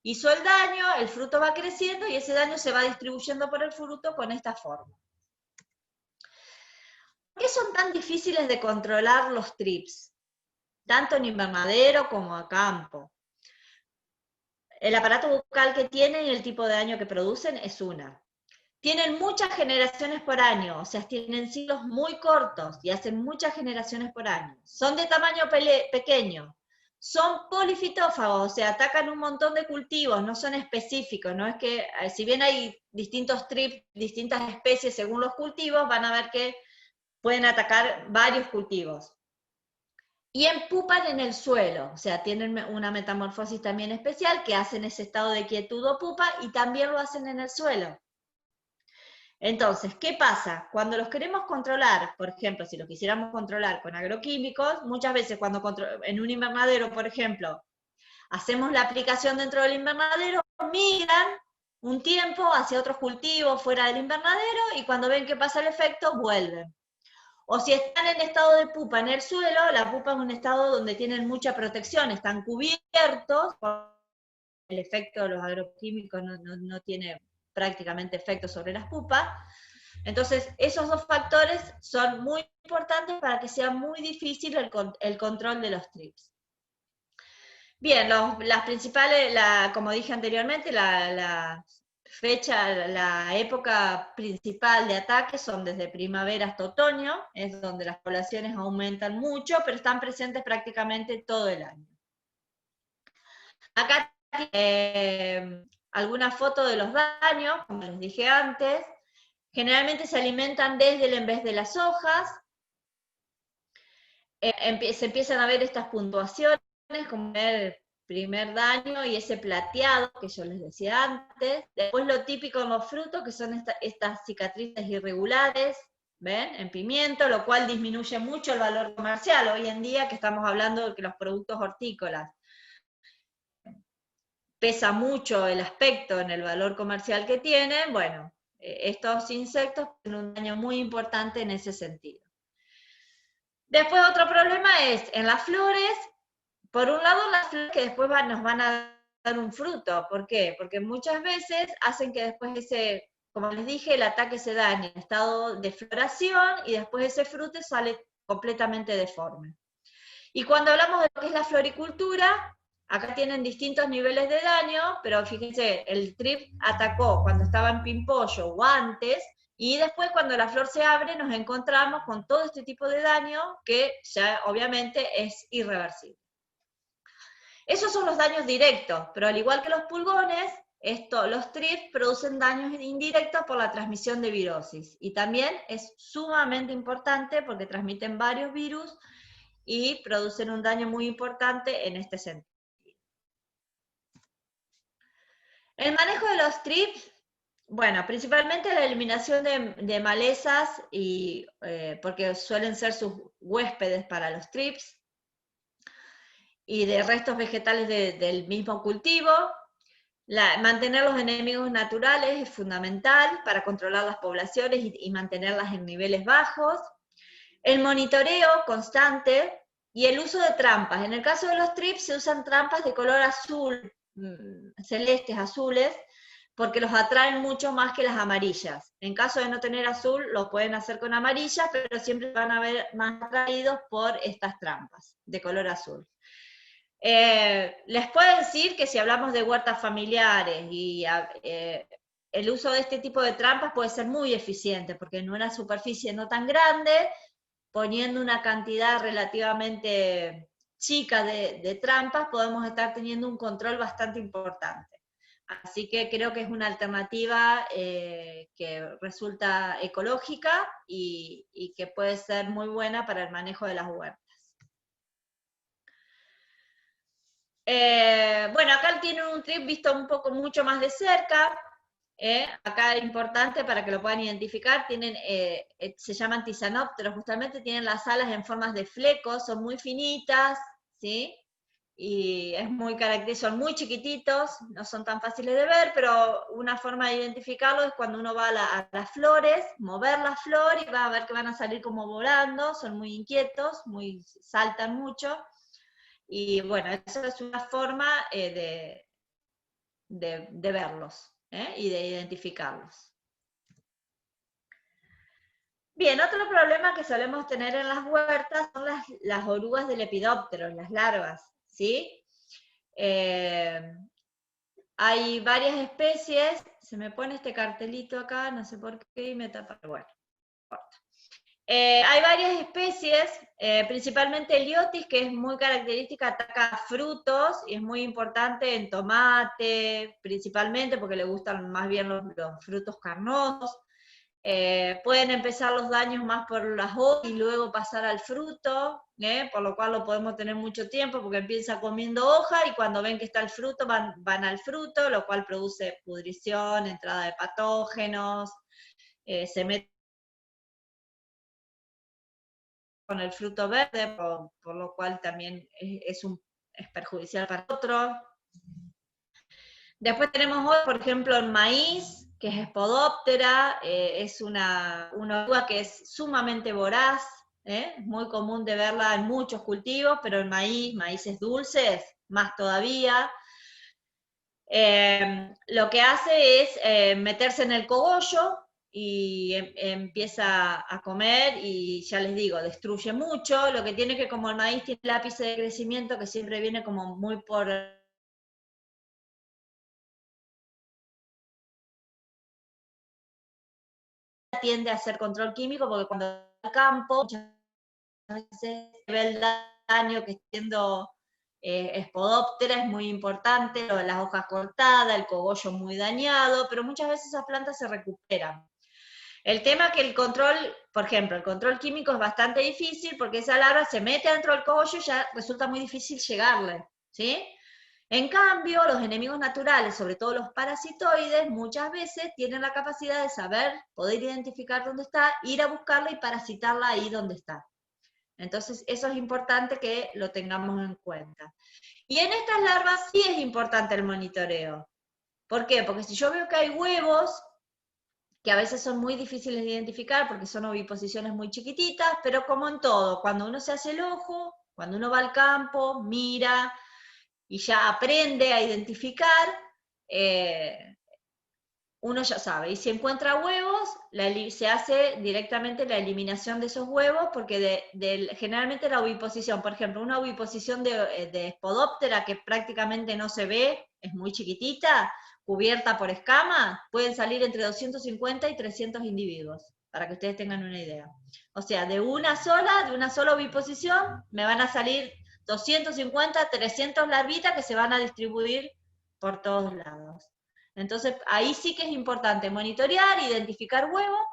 hizo el daño, el fruto va creciendo y ese daño se va distribuyendo por el fruto con esta forma. ¿Por qué son tan difíciles de controlar los thrips? Tanto en invernadero como a campo. El aparato bucal que tienen y el tipo de daño que producen es una. Tienen muchas generaciones por año, o sea, tienen ciclos muy cortos y hacen muchas generaciones por año. Son de tamaño pequeño. Son polifitófagos, o sea, atacan un montón de cultivos, no son específicos, no es que, si bien hay distintos thrips, distintas especies según los cultivos, van a ver que pueden atacar varios cultivos. Y empupan en el suelo, o sea, tienen una metamorfosis también especial, que hacen ese estado de quietud o pupa, y también lo hacen en el suelo. Entonces, ¿qué pasa? Cuando los queremos controlar, por ejemplo, si los quisiéramos controlar con agroquímicos, muchas veces cuando en un invernadero, por ejemplo, hacemos la aplicación dentro del invernadero, migran un tiempo hacia otros cultivos fuera del invernadero y cuando ven que pasa el efecto, vuelven. O si están en estado de pupa en el suelo, la pupa es un estado donde tienen mucha protección, están cubiertos, el efecto de los agroquímicos no tiene prácticamente efecto sobre las pupas. Entonces, esos 2 factores son muy importantes para que sea muy difícil el control de los thrips. Bien, las principales, como dije anteriormente, la época principal de ataque son desde primavera hasta otoño, es donde las poblaciones aumentan mucho, pero están presentes prácticamente todo el año. Acá alguna foto de los daños, como les dije antes. Generalmente se alimentan desde el en vez de las hojas. Se empiezan a ver estas puntuaciones, como ver primer daño y ese plateado que yo les decía antes. Después lo típico en los frutos, que son estas cicatrices irregulares, ¿ven? En pimiento, lo cual disminuye mucho el valor comercial. Hoy en día que estamos hablando de que los productos hortícolas pesa mucho el aspecto en el valor comercial que tienen, bueno, estos insectos tienen un daño muy importante en ese sentido. Después otro problema es en las flores, por un lado las flores que después nos van a dar un fruto, ¿por qué? Porque muchas veces hacen que después ese, como les dije, el ataque se da en el estado de floración y después ese fruto sale completamente deforme. Y cuando hablamos de lo que es la floricultura, acá tienen distintos niveles de daño, pero fíjense, el trip atacó cuando estaba en pimpollo o antes, y después cuando la flor se abre nos encontramos con todo este tipo de daño que ya obviamente es irreversible. Esos son los daños directos, pero al igual que los pulgones, los trips producen daños indirectos por la transmisión de virosis. Y también es sumamente importante porque transmiten varios virus y producen un daño muy importante en este sentido. El manejo de los trips, bueno, principalmente la eliminación de malezas, porque suelen ser sus huéspedes para los trips, y de restos vegetales del mismo cultivo. Mantener los enemigos naturales es fundamental para controlar las poblaciones y mantenerlas en niveles bajos. El monitoreo constante y el uso de trampas. En el caso de los trips se usan trampas de color azul, celestes, azules, porque los atraen mucho más que las amarillas. En caso de no tener azul, lo pueden hacer con amarillas, pero siempre van a ver más atraídos por estas trampas de color azul. Les puedo decir que si hablamos de huertas familiares y el uso de este tipo de trampas puede ser muy eficiente, porque en una superficie no tan grande, poniendo una cantidad relativamente chica de trampas, podemos estar teniendo un control bastante importante. Así que creo que es una alternativa que resulta ecológica y que puede ser muy buena para el manejo de las huertas. Bueno, acá tienen un trip visto un poco mucho más de cerca. Acá es importante para que lo puedan identificar, se llaman tisanópteros, justamente tienen las alas en formas de flecos, son muy finitas, ¿sí? Y es muy característico, son muy chiquititos, no son tan fáciles de ver, pero una forma de identificarlo es cuando uno va a las flores, mover la flor y va a ver que van a salir como volando, son muy inquietos, saltan mucho. Y bueno, eso es una forma de verlos y de identificarlos. Bien, otro problema que solemos tener en las huertas son las orugas del lepidóptero, las larvas, ¿sí? Hay varias especies, se me pone este cartelito acá, no sé por qué, y me tapa, bueno, no importa. Hay varias especies, principalmente el Liotis, que es muy característica, ataca frutos, y es muy importante en tomate, principalmente porque le gustan más bien los frutos carnosos. Pueden empezar los daños más por las hojas y luego pasar al fruto, por lo cual lo podemos tener mucho tiempo, porque empieza comiendo hoja y cuando ven que está el fruto van al fruto, lo cual produce pudrición, entrada de patógenos, se mete con el fruto verde, por lo cual también es perjudicial para otros. Después tenemos hoy, por ejemplo, el maíz, que es Spodoptera, es una oruga que es sumamente voraz, es muy común de verla en muchos cultivos, pero el maíces dulces, más todavía. Lo que hace es meterse en el cogollo, y empieza a comer y ya les digo, destruye mucho. Lo que tiene que, como el maíz tiene el ápice de crecimiento que siempre viene como muy por tiende a hacer control químico, porque cuando al campo muchas veces se ve el daño que está haciendo Spodoptera, es muy importante, las hojas cortadas, el cogollo muy dañado, pero muchas veces esas plantas se recuperan. El tema es que el control, por ejemplo, el control químico es bastante difícil porque esa larva se mete dentro del cogollo y ya resulta muy difícil llegarle, ¿sí? En cambio, los enemigos naturales, sobre todo los parasitoides, muchas veces tienen la capacidad de saber, poder identificar dónde está, ir a buscarla y parasitarla ahí donde está. Entonces, eso es importante que lo tengamos en cuenta. Y en estas larvas sí es importante el monitoreo. ¿Por qué? Porque si yo veo que hay huevos, que a veces son muy difíciles de identificar porque son oviposiciones muy chiquititas, pero como en todo, cuando uno se hace el ojo, cuando uno va al campo, mira y ya aprende a identificar, uno ya sabe. Y si encuentra huevos, se hace directamente la eliminación de esos huevos, porque generalmente la oviposición, por ejemplo, una oviposición de Spodoptera que prácticamente no se ve, es muy chiquitita, cubierta por escamas, pueden salir entre 250 y 300 individuos, para que ustedes tengan una idea. O sea, de una sola oviposición, me van a salir 250, 300 larvitas que se van a distribuir por todos lados. Entonces, ahí sí que es importante monitorear, identificar huevos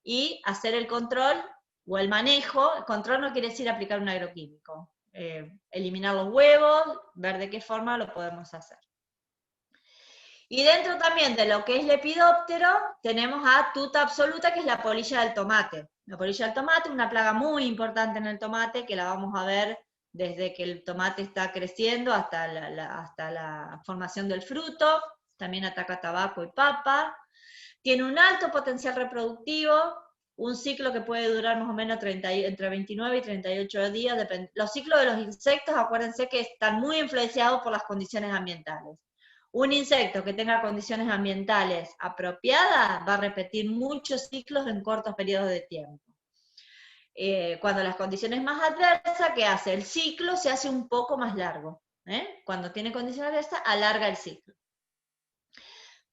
y hacer el control o el manejo. El control no quiere decir aplicar un agroquímico. Eliminar los huevos, ver de qué forma lo podemos hacer. Y dentro también de lo que es lepidóptero, tenemos a tuta absoluta, que es la polilla del tomate. La polilla del tomate, una plaga muy importante en el tomate, que la vamos a ver desde que el tomate está creciendo hasta la formación del fruto. También ataca tabaco y papa. Tiene un alto potencial reproductivo, un ciclo que puede durar más o menos entre 29 y 38 días. Los ciclos de los insectos, acuérdense que están muy influenciados por las condiciones ambientales. Un insecto que tenga condiciones ambientales apropiadas va a repetir muchos ciclos en cortos periodos de tiempo. Cuando las condiciones más adversas, ¿qué hace? El ciclo se hace un poco más largo. Cuando tiene condiciones adversas, alarga el ciclo.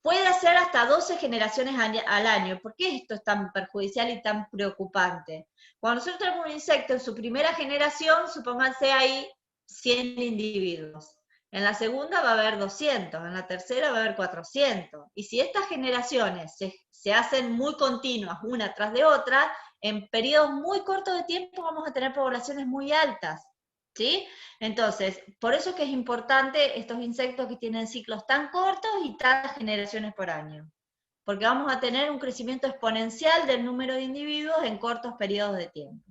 Puede hacer hasta 12 generaciones al año. ¿Por qué esto es tan perjudicial y tan preocupante? Cuando nosotros tenemos un insecto en su primera generación, supónganse hay 100 individuos. En la segunda va a haber 200, en la tercera va a haber 400. Y si estas generaciones se hacen muy continuas, una tras de otra, en periodos muy cortos de tiempo vamos a tener poblaciones muy altas. ¿Sí? Entonces, por eso es que es importante estos insectos que tienen ciclos tan cortos y tantas generaciones por año, porque vamos a tener un crecimiento exponencial del número de individuos en cortos periodos de tiempo.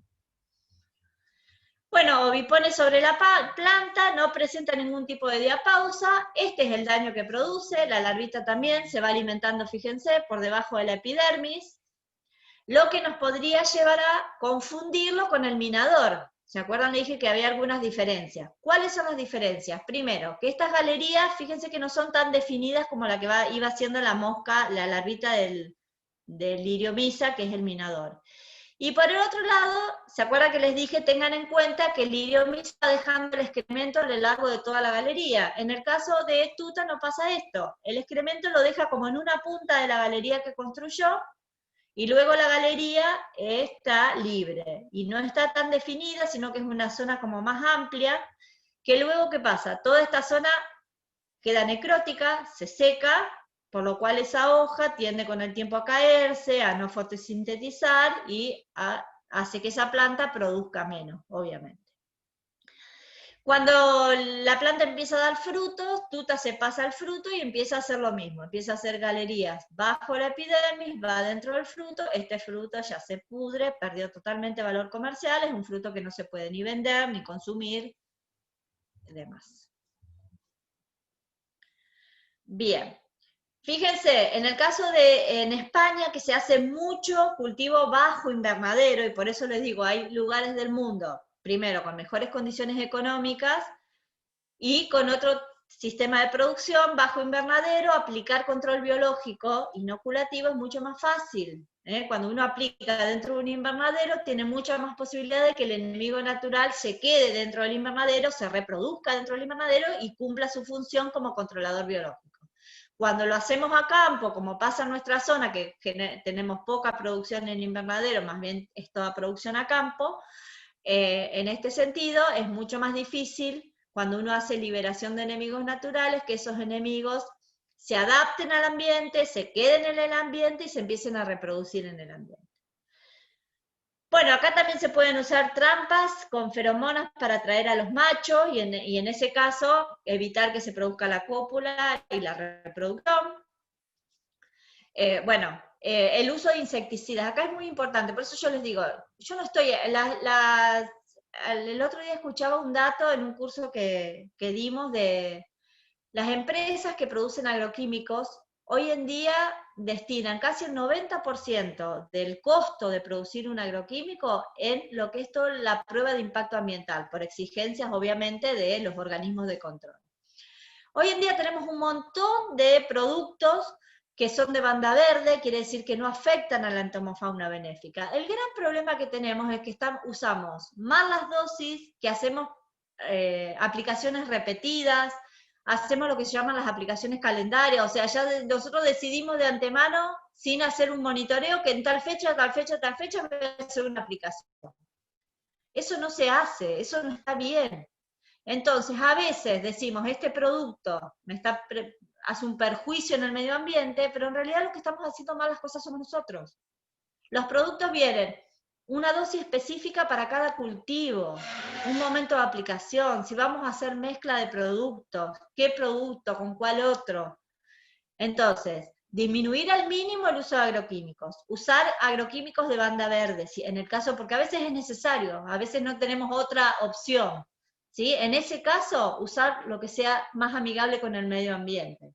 Bueno, ovipones sobre la planta, no presenta ningún tipo de diapausa, este es el daño que produce, la larvita también se va alimentando, fíjense, por debajo de la epidermis, lo que nos podría llevar a confundirlo con el minador. ¿Se acuerdan? Le dije que había algunas diferencias. ¿Cuáles son las diferencias? Primero, que estas galerías, fíjense que no son tan definidas como la que iba siendo la mosca, la larvita del liriomisa, que es el minador. Y por el otro lado, ¿se acuerdan que les dije, tengan en cuenta que el liriomisa va dejando el excremento a lo largo de toda la galería? En el caso de tuta no pasa esto. El excremento lo deja como en una punta de la galería que construyó, y luego la galería está libre, y no está tan definida, sino que es una zona como más amplia, que luego, ¿qué pasa? Toda esta zona queda necrótica, se seca, por lo cual esa hoja tiende con el tiempo a caerse, a no fotosintetizar, y hace que esa planta produzca menos, obviamente. Cuando la planta empieza a dar frutos, tuta se pasa al fruto y empieza a hacer lo mismo, empieza a hacer galerías bajo la epidermis, va dentro del fruto, este fruto ya se pudre, perdió totalmente valor comercial, es un fruto que no se puede ni vender, ni consumir, y demás. Bien, fíjense, en el caso en España, que se hace mucho cultivo bajo invernadero, y por eso les digo, hay lugares del mundo, primero, con mejores condiciones económicas, y con otro sistema de producción bajo invernadero, aplicar control biológico inoculativo es mucho más fácil. Cuando uno aplica dentro de un invernadero, tiene mucha más posibilidad de que el enemigo natural se quede dentro del invernadero, se reproduzca dentro del invernadero y cumpla su función como controlador biológico. Cuando lo hacemos a campo, como pasa en nuestra zona, que tenemos poca producción en invernadero, más bien es toda producción a campo, en este sentido es mucho más difícil cuando uno hace liberación de enemigos naturales, que esos enemigos se adapten al ambiente, se queden en el ambiente y se empiecen a reproducir en el ambiente. Bueno, acá también se pueden usar trampas con feromonas para atraer a los machos y en ese caso evitar que se produzca la cópula y la reproducción. Bueno, el uso de insecticidas, acá es muy importante, por eso yo les digo, yo no estoy, el otro día escuchaba un dato en un curso que dimos de las empresas que producen agroquímicos, hoy en día destinan casi el 90% del costo de producir un agroquímico en lo que es toda la prueba de impacto ambiental, por exigencias obviamente de los organismos de control. Hoy en día tenemos un montón de productos que son de banda verde, quiere decir que no afectan a la entomofauna benéfica. El gran problema que tenemos es que usamos mal las dosis, que hacemos aplicaciones repetidas, hacemos lo que se llaman las aplicaciones calendarias, o sea, ya nosotros decidimos de antemano, sin hacer un monitoreo, que en tal fecha, tal fecha, tal fecha voy a hacer una aplicación. Eso no se hace, eso no está bien. Entonces, a veces decimos, este producto hace un perjuicio en el medio ambiente, pero en realidad lo que estamos haciendo mal las cosas somos nosotros. Los productos vienen una dosis específica para cada cultivo, un momento de aplicación, si vamos a hacer mezcla de productos, qué producto, con cuál otro. Entonces, disminuir al mínimo el uso de agroquímicos, usar agroquímicos de banda verde, en el caso, porque a veces es necesario, a veces no tenemos otra opción. ¿Sí? En ese caso, usar lo que sea más amigable con el medio ambiente.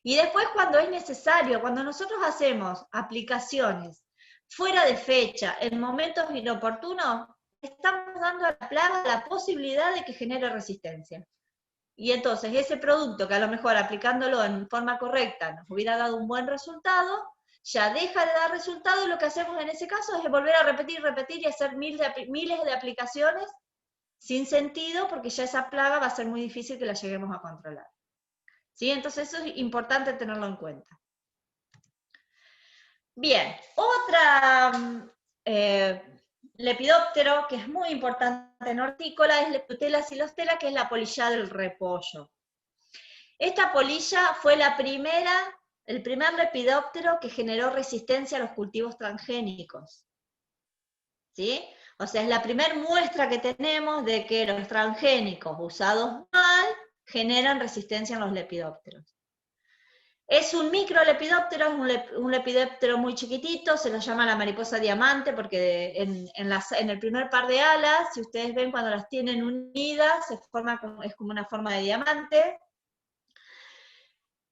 Y después cuando es necesario, cuando nosotros hacemos aplicaciones fuera de fecha, en momentos inoportunos, estamos dando a la plaga la posibilidad de que genere resistencia. Y entonces ese producto que a lo mejor aplicándolo en forma correcta nos hubiera dado un buen resultado, ya deja de dar resultado y lo que hacemos en ese caso es volver a repetir y hacer miles de aplicaciones sin sentido, porque ya esa plaga va a ser muy difícil que la lleguemos a controlar. ¿Sí? Entonces eso es importante tenerlo en cuenta. Bien, otra lepidóptero que es muy importante en hortícola es Leptutela xylostela, que es la polilla del repollo. Esta polilla fue el primer lepidóptero que generó resistencia a los cultivos transgénicos. ¿Sí? O sea, es la primera muestra que tenemos de que los transgénicos usados mal generan resistencia en los lepidópteros. Es un microlepidóptero, es un lepidóptero muy chiquitito, se lo llama la mariposa diamante porque en el primer par de alas, si ustedes ven cuando las tienen unidas, es como una forma de diamante.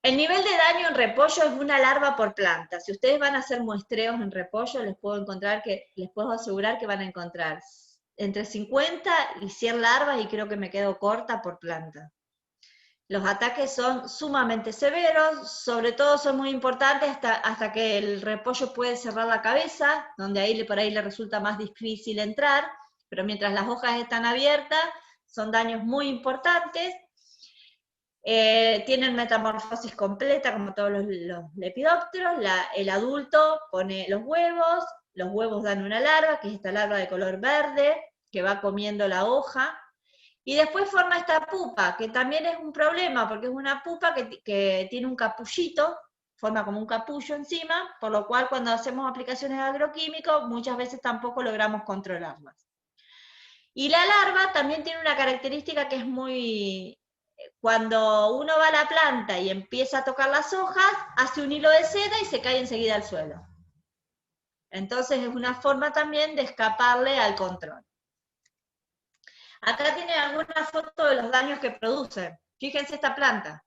El nivel de daño en repollo es una larva por planta. Si ustedes van a hacer muestreos en repollo, les puedo asegurar que van a encontrar entre 50 y 100 larvas, y creo que me quedo corta por planta. Los ataques son sumamente severos, sobre todo son muy importantes hasta que el repollo puede cerrar la cabeza, donde por ahí le resulta más difícil entrar, pero mientras las hojas están abiertas, son daños muy importantes. Tienen metamorfosis completa, como todos los lepidópteros. El adulto pone los huevos dan una larva, que es esta larva de color verde, que va comiendo la hoja, y después forma esta pupa, que también es un problema, porque es una pupa que tiene un capullito, forma como un capullo encima, por lo cual cuando hacemos aplicaciones de agroquímicos, muchas veces tampoco logramos controlarlas. Y la larva también tiene una característica que es muy... Cuando uno va a la planta y empieza a tocar las hojas, hace un hilo de seda y se cae enseguida al suelo. Entonces es una forma también de escaparle al control. Acá tienen algunas fotos de los daños que produce. Fíjense esta planta.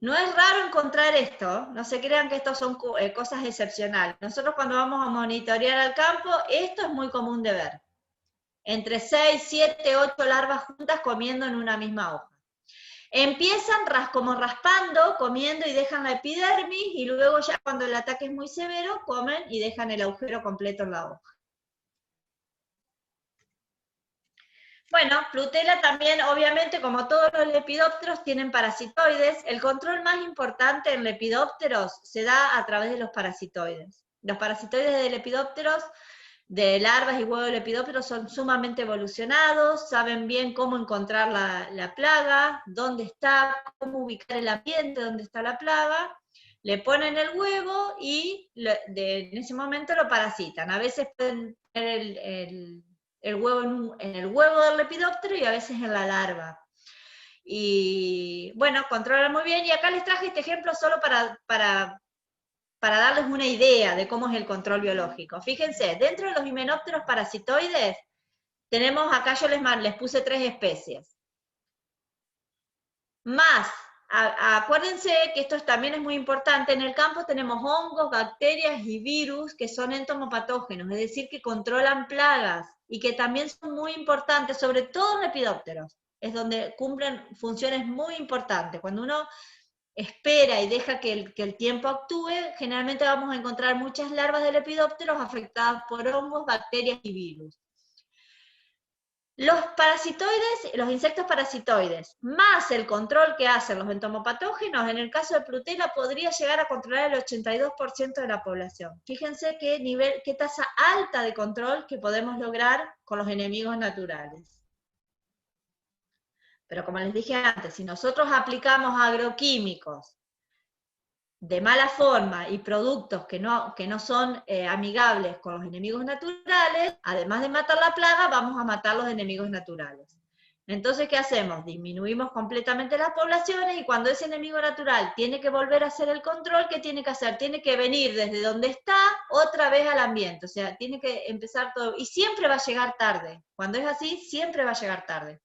No es raro encontrar esto, no se crean que esto son cosas excepcionales. Nosotros cuando vamos a monitorear al campo, esto es muy común de ver. Entre 6, 7, 8 larvas juntas comiendo en una misma hoja. Empiezan como raspando, comiendo y dejan la epidermis, y luego ya cuando el ataque es muy severo, comen y dejan el agujero completo en la hoja. Bueno, Plutela también, obviamente, como todos los lepidópteros, tienen parasitoides. El control más importante en lepidópteros se da a través de los parasitoides. Los parasitoides de lepidópteros, de larvas y huevos de lepidópteros, son sumamente evolucionados, saben bien cómo encontrar la plaga, dónde está, cómo ubicar el ambiente donde está la plaga, le ponen el huevo y en ese momento lo parasitan. A veces pueden tener el huevo en el huevo del lepidóptero y a veces en la larva. Y bueno, controlan muy bien, y acá les traje este ejemplo solo para darles una idea de cómo es el control biológico. Fíjense, dentro de los himenópteros parasitoides, tenemos acá, yo les puse 3 especies. Más, acuérdense que esto también es muy importante, en el campo tenemos hongos, bacterias y virus que son entomopatógenos, es decir, que controlan plagas, y que también son muy importantes, sobre todo en lepidópteros, es donde cumplen funciones muy importantes. Cuando uno espera y deja que el tiempo actúe, generalmente vamos a encontrar muchas larvas de lepidópteros afectadas por hongos, bacterias y virus. Los parasitoides, los insectos parasitoides, más el control que hacen los entomopatógenos, en el caso de Plutela podría llegar a controlar el 82% de la población. Fíjense qué tasa alta de control que podemos lograr con los enemigos naturales. Pero como les dije antes, si nosotros aplicamos agroquímicos de mala forma y productos que no son amigables con los enemigos naturales, además de matar la plaga, vamos a matar los enemigos naturales. Entonces, ¿qué hacemos? Disminuimos completamente las poblaciones, y cuando ese enemigo natural tiene que volver a hacer el control, ¿qué tiene que hacer? Tiene que venir desde donde está otra vez al ambiente, o sea, tiene que empezar todo, y siempre va a llegar tarde. Cuando es así, siempre va a llegar tarde.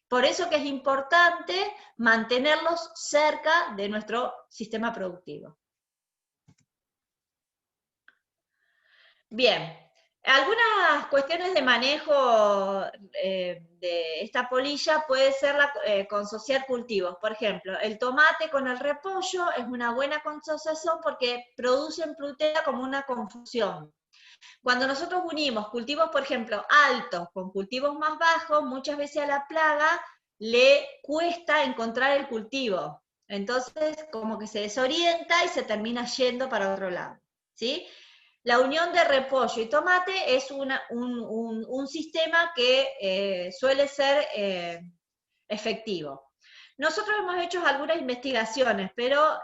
Por eso que es importante mantenerlos cerca de nuestro sistema productivo. Bien, algunas cuestiones de manejo de esta polilla puede ser consociar cultivos. Por ejemplo, el tomate con el repollo es una buena consociación porque producen Plutela como una confusión. Cuando nosotros unimos cultivos, por ejemplo, altos con cultivos más bajos, muchas veces a la plaga le cuesta encontrar el cultivo. Entonces, como que se desorienta y se termina yendo para otro lado, ¿sí? La unión de repollo y tomate es un sistema que suele ser efectivo. Nosotros hemos hecho algunas investigaciones, pero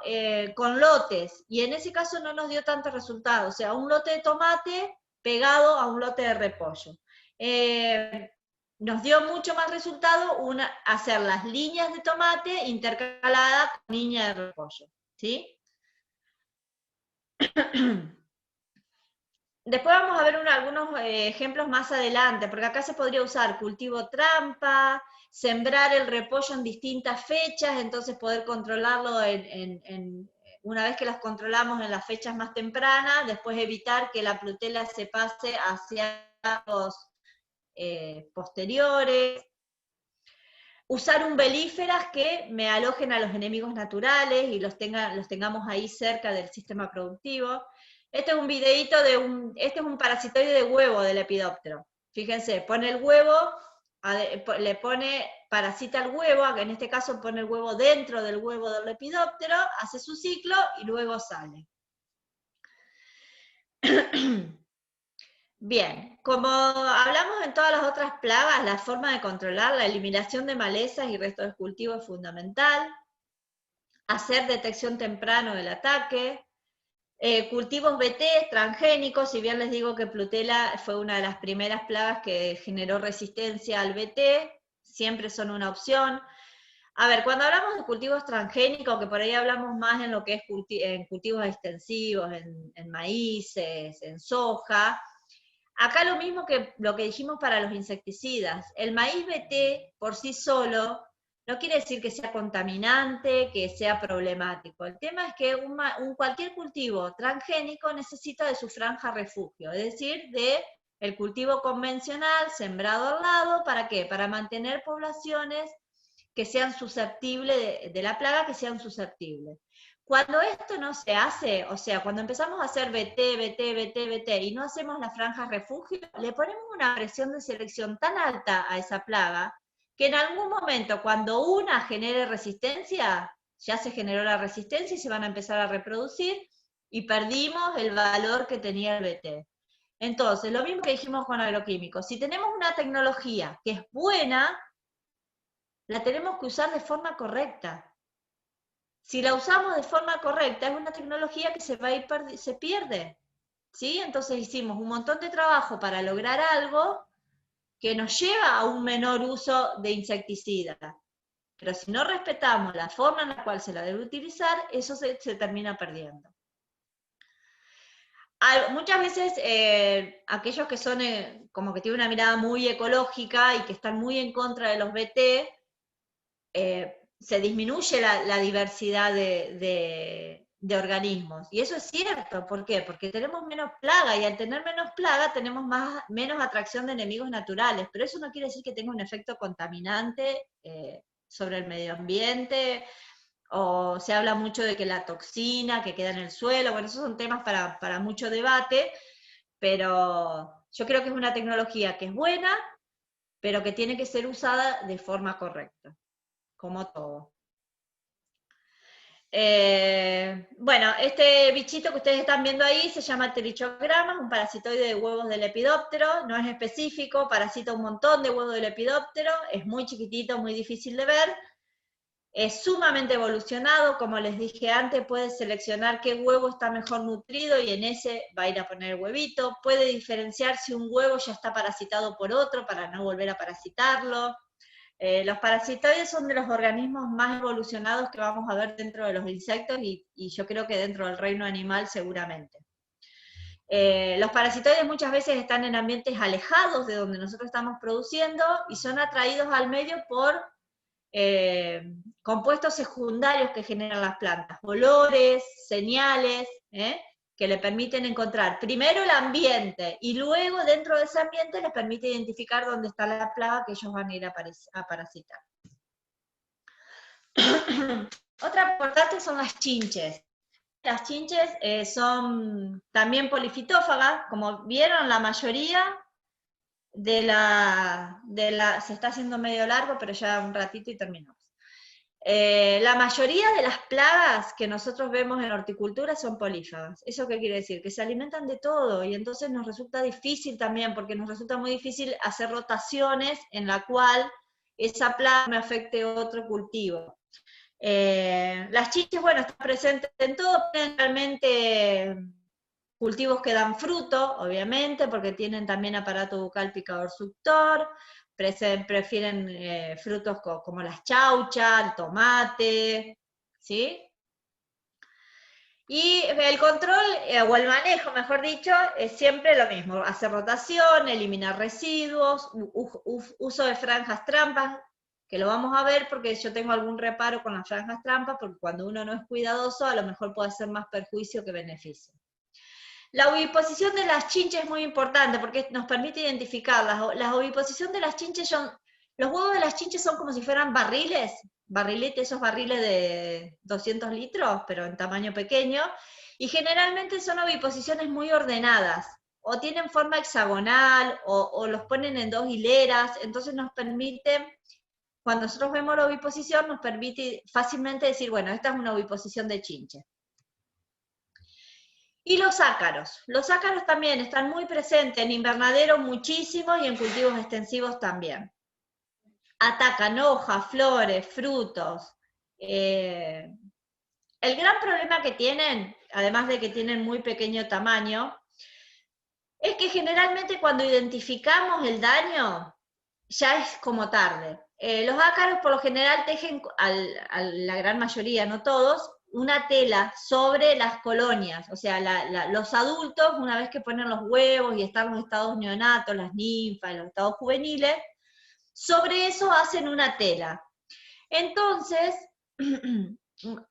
con lotes, y en ese caso no nos dio tanto resultado, o sea, un lote de tomate pegado a un lote de repollo. Nos dio mucho más resultado hacer las líneas de tomate intercaladas con líneas de repollo, ¿sí? Después vamos a ver algunos ejemplos más adelante, porque acá se podría usar cultivo trampa, sembrar el repollo en distintas fechas, entonces poder controlarlo una vez que las controlamos en las fechas más tempranas, después evitar que la Plutela se pase hacia los posteriores. Usar umbelíferas que me alojen a los enemigos naturales y los tengamos ahí cerca del sistema productivo. Este es un videíto este es un parasitoide de huevo del lepidóptero. Fíjense, pone el huevo, parasita el huevo, en este caso pone el huevo dentro del huevo del lepidóptero, hace su ciclo y luego sale. Bien, como hablamos en todas las otras plagas, la forma de controlar la eliminación de malezas y restos de cultivo es fundamental. Hacer detección temprano del ataque. Cultivos BT transgénicos, si bien les digo que Plutela fue una de las primeras plagas que generó resistencia al BT, siempre son una opción. A ver, cuando hablamos de cultivos transgénicos, que por ahí hablamos más en lo que es en cultivos extensivos, en maíces, en soja, acá lo mismo que lo que dijimos para los insecticidas. El maíz BT por sí solo no quiere decir que sea contaminante, que sea problemático. El tema es que cualquier cultivo transgénico necesita de su franja refugio, es decir, de el cultivo convencional sembrado al lado. ¿Para qué? Para mantener poblaciones que sean susceptibles de la plaga, que sean susceptibles. Cuando esto no se hace, o sea, cuando empezamos a hacer BT y no hacemos la franja refugio, le ponemos una presión de selección tan alta a esa plaga que en algún momento, cuando una genere resistencia, ya se generó la resistencia y se van a empezar a reproducir y perdimos el valor que tenía el BT. Entonces, lo mismo que dijimos con agroquímicos, si tenemos una tecnología que es buena, la tenemos que usar de forma correcta. Si la usamos de forma correcta, es una tecnología que se va a ir se pierde, ¿sí? Entonces hicimos un montón de trabajo para lograr algo que nos lleva a un menor uso de insecticidas. Pero si no respetamos la forma en la cual se la debe utilizar, eso se termina perdiendo. Muchas veces aquellos que son como que tienen una mirada muy ecológica y que están muy en contra de los BT, se disminuye la diversidad de organismos. Y eso es cierto, ¿por qué? Porque tenemos menos plaga, y al tener menos plaga tenemos menos atracción de enemigos naturales, pero eso no quiere decir que tenga un efecto contaminante sobre el medio ambiente, o se habla mucho de que la toxina que queda en el suelo, bueno, esos son temas para mucho debate, pero yo creo que es una tecnología que es buena, pero que tiene que ser usada de forma correcta, como todo. Bueno, este bichito que ustedes están viendo ahí se llama Trichograma, un parasitoide de huevos del lepidóptero, no es específico, parasita un montón de huevos del lepidóptero, es muy chiquitito, muy difícil de ver, es sumamente evolucionado, como les dije antes, puede seleccionar qué huevo está mejor nutrido y en ese va a ir a poner el huevito, puede diferenciar si un huevo ya está parasitado por otro para no volver a parasitarlo. Los parasitoides son de los organismos más evolucionados que vamos a ver dentro de los insectos y yo creo que dentro del reino animal seguramente. Los parasitoides muchas veces están en ambientes alejados de donde nosotros estamos produciendo y son atraídos al medio por compuestos secundarios que generan las plantas, olores, señales, que le permiten encontrar primero el ambiente y luego dentro de ese ambiente les permite identificar dónde está la plaga que ellos van a ir a parasitar. Otra importante son las chinches. Las chinches son también polifitófagas, como vieron la mayoría se está haciendo medio largo, pero ya un ratito y terminamos. La mayoría de las plagas que nosotros vemos en horticultura son polífagas. ¿Eso qué quiere decir? Que se alimentan de todo y entonces nos resulta difícil también, porque nos resulta muy difícil hacer rotaciones en la cual esa plaga me afecte otro cultivo. Las chinches, bueno, están presentes en todo, principalmente cultivos que dan fruto, obviamente, porque tienen también aparato bucal picador suctor, prefieren frutos como las chauchas, el tomate, ¿sí? Y el control, o el manejo, mejor dicho, es siempre lo mismo, hacer rotación, eliminar residuos, uso de franjas trampas, que lo vamos a ver porque yo tengo algún reparo con las franjas trampas, porque cuando uno no es cuidadoso, a lo mejor puede hacer más perjuicio que beneficio. La oviposición de las chinches es muy importante porque nos permite identificarlas. La oviposición de las chinches los huevos de las chinches son como si fueran barriles, esos barriles de 200 litros, pero en tamaño pequeño, y generalmente son oviposiciones muy ordenadas, o tienen forma hexagonal, o los ponen en dos hileras, entonces nos permite, cuando nosotros vemos la oviposición, nos permite fácilmente decir, bueno, esta es una oviposición de chinche. Y los ácaros. Los ácaros también están muy presentes en invernadero muchísimo y en cultivos extensivos también. Atacan hojas, flores, frutos. El gran problema que tienen, además de que tienen muy pequeño tamaño, es que generalmente cuando identificamos el daño, ya es como tarde. Los ácaros por lo general tejen, a la gran mayoría, no todos, una tela sobre las colonias, o sea, los adultos, una vez que ponen los huevos y están los estados neonatos, las ninfas, los estados juveniles, sobre eso hacen una tela. Entonces,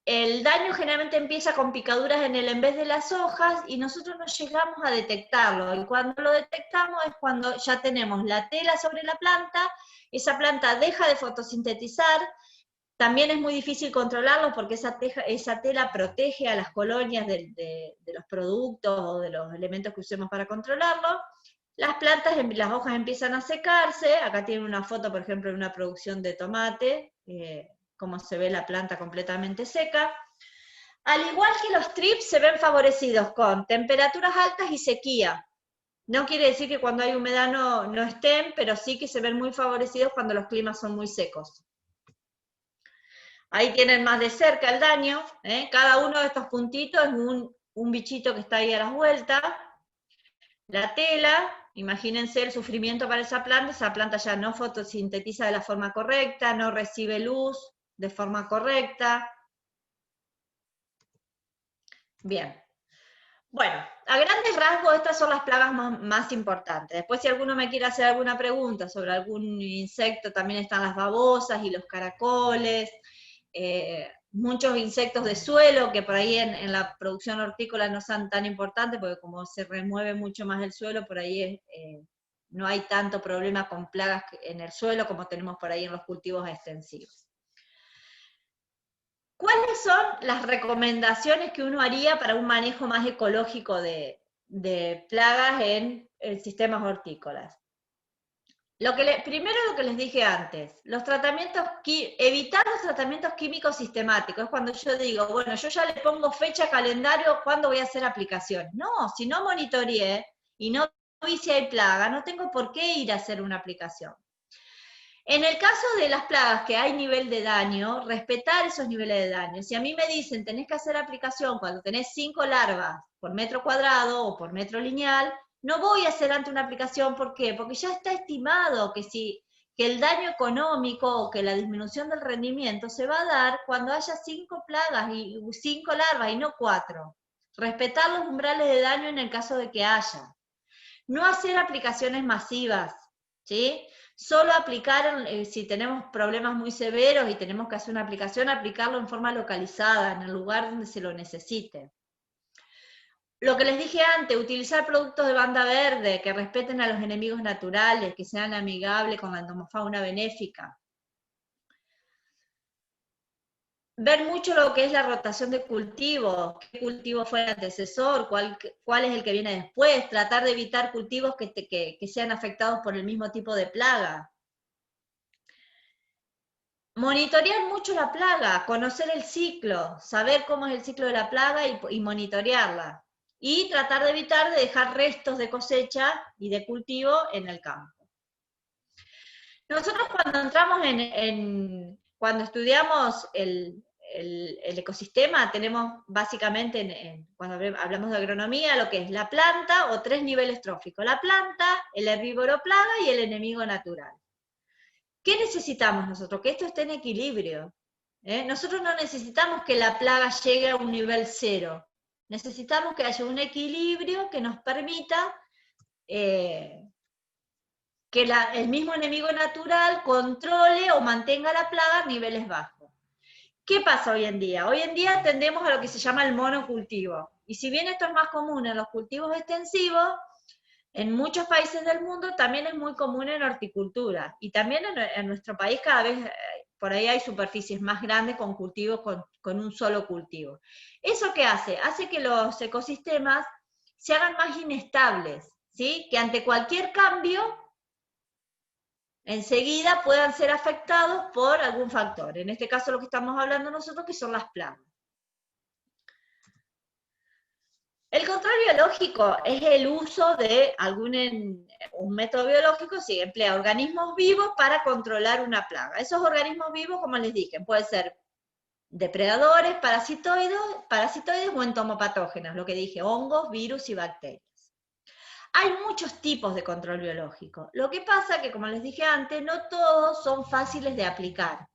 el daño generalmente empieza con picaduras en vez de las hojas y nosotros no llegamos a detectarlo. Y cuando lo detectamos es cuando ya tenemos la tela sobre la planta, esa planta deja de fotosintetizar, también es muy difícil controlarlo porque esa tela protege a las colonias de los productos o de los elementos que usemos para controlarlo. Las las hojas empiezan a secarse, acá tienen una foto, por ejemplo, de una producción de tomate, como se ve la planta completamente seca. Al igual que los trips se ven favorecidos con temperaturas altas y sequía. No quiere decir que cuando hay humedad no estén, pero sí que se ven muy favorecidos cuando los climas son muy secos. Ahí tienen más de cerca el daño, ¿eh? Cada uno de estos puntitos es un bichito que está ahí a las vueltas. La tela, imagínense el sufrimiento para esa planta ya no fotosintetiza de la forma correcta, no recibe luz de forma correcta. Bien. Bueno, a grandes rasgos estas son las plagas más importantes. Después si alguno me quiere hacer alguna pregunta sobre algún insecto, también están las babosas y los caracoles, muchos insectos de suelo que por ahí en la producción hortícola no son tan importantes, porque como se remueve mucho más el suelo, por ahí no hay tanto problema con plagas en el suelo como tenemos por ahí en los cultivos extensivos. ¿Cuáles son las recomendaciones que uno haría para un manejo más ecológico de plagas en sistemas hortícolas? Primero lo que les dije antes, evitar los tratamientos químicos sistemáticos. Es cuando yo digo, bueno, yo ya le pongo fecha, calendario, ¿cuándo voy a hacer aplicación? No, si no monitoreé y no vi si hay plaga, no tengo por qué ir a hacer una aplicación. En el caso de las plagas que hay nivel de daño, respetar esos niveles de daño. Si a mí me dicen tenés que hacer aplicación cuando tenés 5 larvas por metro cuadrado o por metro lineal, no voy a hacer ante una aplicación. ¿Por qué? Porque ya está estimado que el daño económico o que la disminución del rendimiento se va a dar cuando haya 5 plagas y 5 larvas y no 4. Respetar los umbrales de daño en el caso de que haya. No hacer aplicaciones masivas, ¿sí? Solo aplicar, si tenemos problemas muy severos y tenemos que hacer una aplicación, aplicarlo en forma localizada, en el lugar donde se lo necesite. Lo que les dije antes, utilizar productos de banda verde que respeten a los enemigos naturales, que sean amigables con la entomofauna benéfica. Ver mucho lo que es la rotación de cultivos, qué cultivo fue el antecesor, cuál es el que viene después, tratar de evitar cultivos que sean afectados por el mismo tipo de plaga. Monitorear mucho la plaga, conocer el ciclo, saber cómo es el ciclo de la plaga y monitorearla. Y tratar de evitar de dejar restos de cosecha y de cultivo en el campo. Nosotros cuando entramos cuando estudiamos el ecosistema, tenemos básicamente, cuando hablamos de agronomía, lo que es la planta o 3 niveles tróficos. La planta, el herbívoro plaga y el enemigo natural. ¿Qué necesitamos nosotros? Que esto esté en equilibrio. Nosotros no necesitamos que la plaga llegue a un nivel 0. Necesitamos que haya un equilibrio que nos permita que el mismo enemigo natural controle o mantenga la plaga a niveles bajos. ¿Qué pasa hoy en día? Hoy en día tendemos a lo que se llama el monocultivo. Y si bien esto es más común en los cultivos extensivos, en muchos países del mundo también es muy común en horticultura. Y también en nuestro país cada vez por ahí hay superficies más grandes con cultivos con un solo cultivo. ¿Eso qué hace? Hace que los ecosistemas se hagan más inestables, ¿sí? Que ante cualquier cambio enseguida puedan ser afectados por algún factor. En este caso lo que estamos hablando nosotros que son las plagas. El control biológico es el uso de un método biológico, si emplea organismos vivos para controlar una plaga. Esos organismos vivos, como les dije, pueden ser depredadores, parasitoides o entomopatógenos, lo que dije, hongos, virus y bacterias. Hay muchos tipos de control biológico. Lo que pasa que, como les dije antes, no todos son fáciles de aplicar.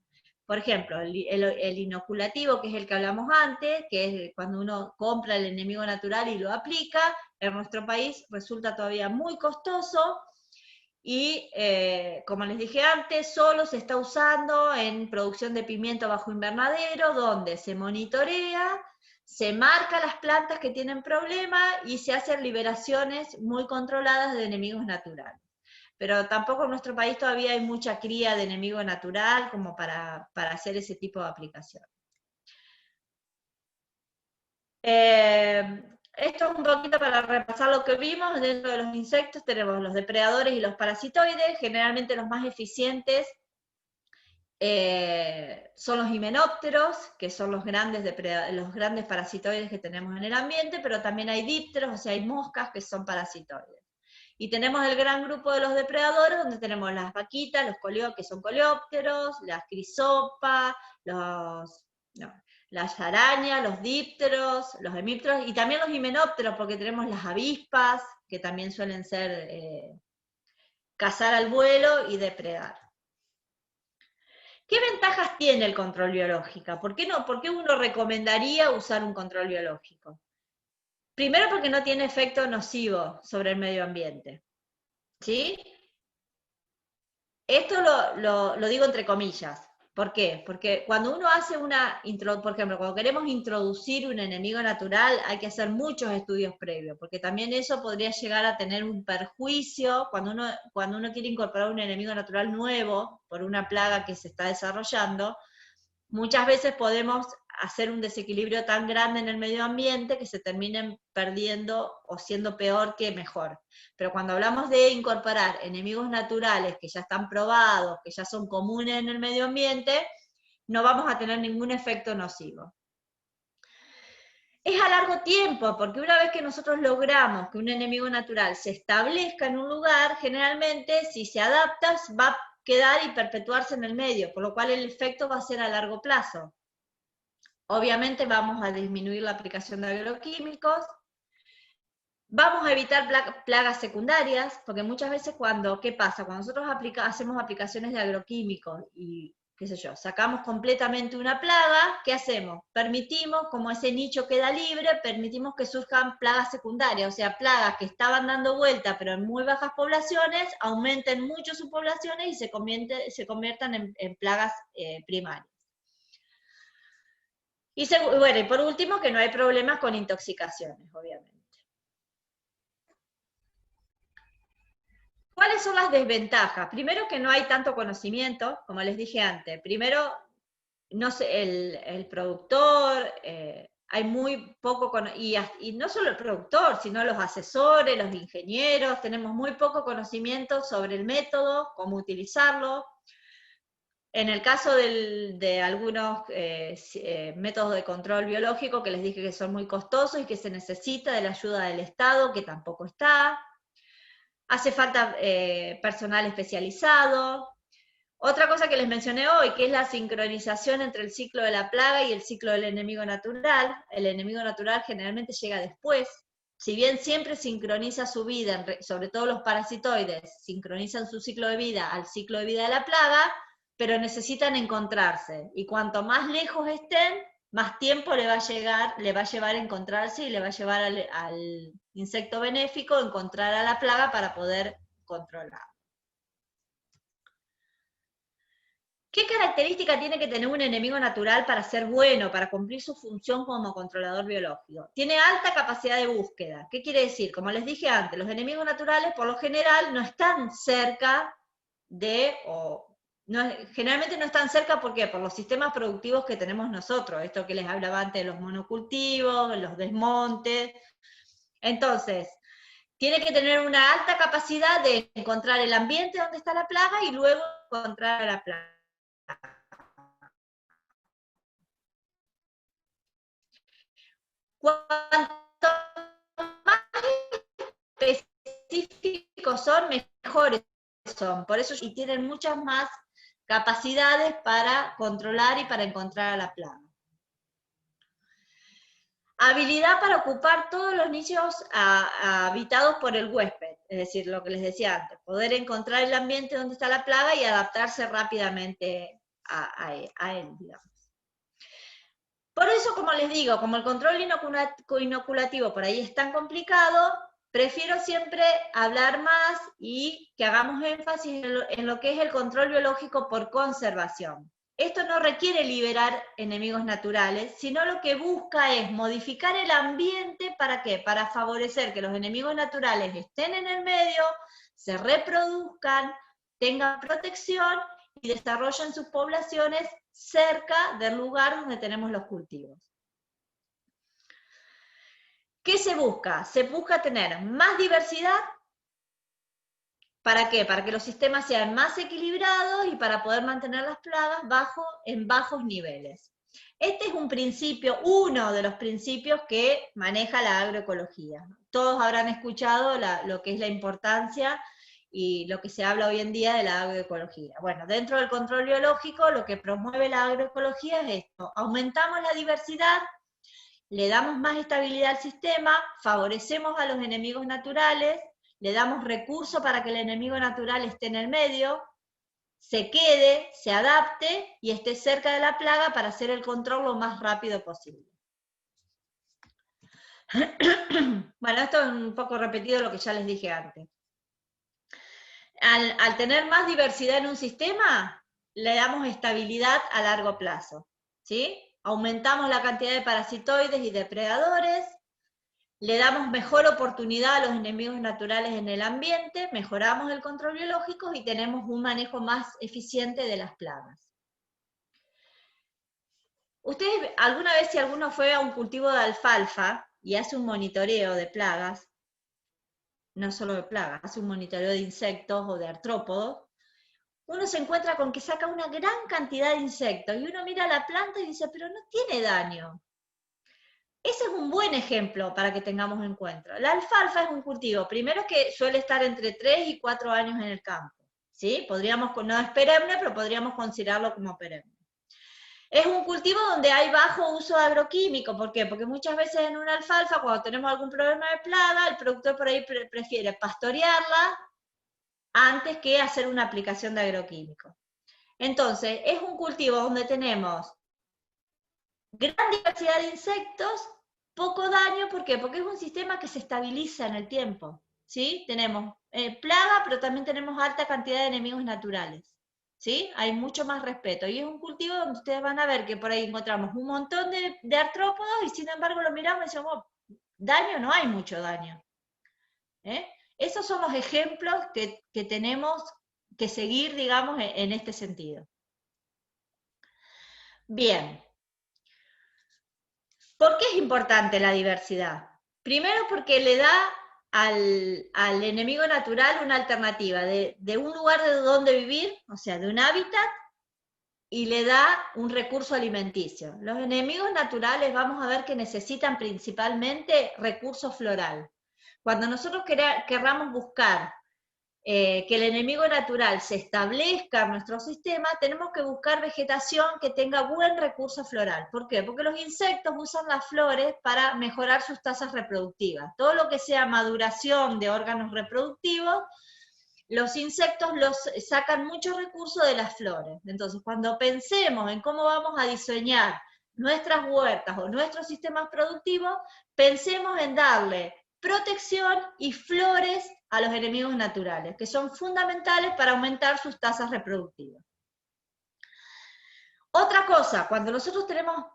Por ejemplo, el inoculativo, que es el que hablamos antes, que es cuando uno compra el enemigo natural y lo aplica, en nuestro país resulta todavía muy costoso y, como les dije antes, solo se está usando en producción de pimiento bajo invernadero, donde se monitorea, se marca las plantas que tienen problemas y se hacen liberaciones muy controladas de enemigos naturales. Pero tampoco en nuestro país todavía hay mucha cría de enemigo natural como para hacer ese tipo de aplicación. Esto es un poquito para repasar lo que vimos. Dentro de los insectos tenemos los depredadores y los parasitoides. Generalmente los más eficientes son los himenópteros, que son los grandes parasitoides que tenemos en el ambiente, pero también hay dípteros, o sea, hay moscas que son parasitoides. Y tenemos el gran grupo de los depredadores, donde tenemos las vaquitas, que son coleópteros, las crisopas, las arañas, los dípteros, los hemípteros, y también los himenópteros, porque tenemos las avispas, que también suelen ser cazar al vuelo y depredar. ¿Qué ventajas tiene el control biológico? ¿Por qué uno recomendaría usar un control biológico? Primero, porque no tiene efecto nocivo sobre el medio ambiente. ¿Sí? Esto lo digo entre comillas. ¿Por qué? Porque cuando uno hace por ejemplo, cuando queremos introducir un enemigo natural, hay que hacer muchos estudios previos, porque también eso podría llegar a tener un perjuicio cuando uno quiere incorporar un enemigo natural nuevo por una plaga que se está desarrollando. Muchas veces podemos hacer un desequilibrio tan grande en el medio ambiente que se terminen perdiendo o siendo peor que mejor. Pero cuando hablamos de incorporar enemigos naturales que ya están probados, que ya son comunes en el medio ambiente, no vamos a tener ningún efecto nocivo. Es a largo tiempo, porque una vez que nosotros logramos que un enemigo natural se establezca en un lugar, generalmente si se adapta va a quedar y perpetuarse en el medio, por lo cual el efecto va a ser a largo plazo. Obviamente vamos a disminuir la aplicación de agroquímicos, vamos a evitar plagas secundarias, porque muchas veces ¿qué pasa? Cuando nosotros hacemos aplicaciones de agroquímicos y, qué sé yo, sacamos completamente una plaga, ¿qué hacemos? Permitimos, como ese nicho queda libre, permitimos que surjan plagas secundarias, o sea, plagas que estaban dando vuelta, pero en muy bajas poblaciones, aumenten mucho sus poblaciones y se conviertan en plagas primarias. Y bueno, y por último, que no hay problemas con intoxicaciones, obviamente. ¿Cuáles son las desventajas? Primero, que no hay tanto conocimiento, como les dije antes. Primero, no sé, el productor, hay muy poco, y no solo el productor, sino los asesores, los ingenieros, tenemos muy poco conocimiento sobre el método, cómo utilizarlo. En el caso de algunos métodos de control biológico que les dije que son muy costosos y que se necesita de la ayuda del Estado, que tampoco está. Hace falta personal especializado. Otra cosa que les mencioné hoy, que es la sincronización entre el ciclo de la plaga y el ciclo del enemigo natural. El enemigo natural generalmente llega después. Si bien siempre sincroniza su vida, sobre todo los parasitoides, sincronizan su ciclo de vida al ciclo de vida de la plaga, pero necesitan encontrarse. Y cuanto más lejos estén, más tiempo le va a llevar a encontrarse y le va a llevar al insecto benéfico a encontrar a la plaga para poder controlar. ¿Qué característica tiene que tener un enemigo natural para ser bueno, para cumplir su función como controlador biológico? Tiene alta capacidad de búsqueda. ¿Qué quiere decir? Como les dije antes, los enemigos naturales por lo general no están cerca generalmente no están cerca, ¿por qué? Por los sistemas productivos que tenemos nosotros, esto que les hablaba antes de los monocultivos, los desmontes. Entonces, tiene que tener una alta capacidad de encontrar el ambiente donde está la plaga y luego encontrar a la plaga. Cuanto más específicos son, mejores son. Por eso, y tienen muchas más capacidades para controlar y para encontrar a la plaga. Habilidad para ocupar todos los nichos habitados por el huésped, es decir, lo que les decía antes, poder encontrar el ambiente donde está la plaga y adaptarse rápidamente a él, digamos. Por eso, como les digo, como el control inoculativo por ahí es tan complicado, prefiero siempre hablar más y que hagamos énfasis en lo que es el control biológico por conservación. Esto no requiere liberar enemigos naturales, sino lo que busca es modificar el ambiente, ¿para qué? Para favorecer que los enemigos naturales estén en el medio, se reproduzcan, tengan protección y desarrollen sus poblaciones cerca del lugar donde tenemos los cultivos. ¿Qué se busca? Se busca tener más diversidad. ¿Para qué? Para que los sistemas sean más equilibrados y para poder mantener las plagas en bajos niveles. Este es un principio, uno de los principios que maneja la agroecología. Todos habrán escuchado lo que es la importancia y lo que se habla hoy en día de la agroecología. Bueno, dentro del control biológico, lo que promueve la agroecología es esto: aumentamos la diversidad, le damos más estabilidad al sistema, favorecemos a los enemigos naturales, le damos recursos para que el enemigo natural esté en el medio, se quede, se adapte y esté cerca de la plaga para hacer el control lo más rápido posible. Bueno, esto es un poco repetido lo que ya les dije antes. Al tener más diversidad en un sistema, le damos estabilidad a largo plazo, ¿sí? Aumentamos la cantidad de parasitoides y depredadores, le damos mejor oportunidad a los enemigos naturales en el ambiente, mejoramos el control biológico y tenemos un manejo más eficiente de las plagas. Ustedes, alguna vez si alguno fue a un cultivo de alfalfa y hace un monitoreo de plagas, no solo de plagas, hace un monitoreo de insectos o de artrópodos, uno se encuentra con que saca una gran cantidad de insectos y uno mira la planta y dice, pero no tiene daño. Ese es un buen ejemplo para que tengamos en cuenta. La alfalfa es un cultivo, primero que suele estar entre 3 y 4 años en el campo, ¿sí? No es perenne, pero podríamos considerarlo como perenne. Es un cultivo donde hay bajo uso de agroquímico. ¿Por qué? Porque muchas veces en una alfalfa, cuando tenemos algún problema de plaga, el productor por ahí prefiere pastorearla antes que hacer una aplicación de agroquímico. Entonces, es un cultivo donde tenemos gran diversidad de insectos, poco daño. ¿Por qué? Porque es un sistema que se estabiliza en el tiempo, ¿sí? Tenemos plaga, pero también tenemos alta cantidad de enemigos naturales, ¿sí? Hay mucho más respeto. Y es un cultivo donde ustedes van a ver que por ahí encontramos un montón de artrópodos y sin embargo lo miramos y decimos, oh, daño no hay mucho daño. Esos son los ejemplos que tenemos que seguir, digamos, en este sentido. Bien. ¿Por qué es importante la diversidad? Primero porque le da al enemigo natural una alternativa de un lugar de donde vivir, o sea, de un hábitat, y le da un recurso alimenticio. Los enemigos naturales vamos a ver que necesitan principalmente recurso floral. Cuando nosotros querramos buscar que el enemigo natural se establezca en nuestro sistema, tenemos que buscar vegetación que tenga buen recurso floral. ¿Por qué? Porque los insectos usan las flores para mejorar sus tasas reproductivas. Todo lo que sea maduración de órganos reproductivos, los insectos sacan mucho recurso de las flores. Entonces, cuando pensemos en cómo vamos a diseñar nuestras huertas o nuestros sistemas productivos, pensemos en darle protección y flores a los enemigos naturales, que son fundamentales para aumentar sus tasas reproductivas. Otra cosa, cuando nosotros tenemos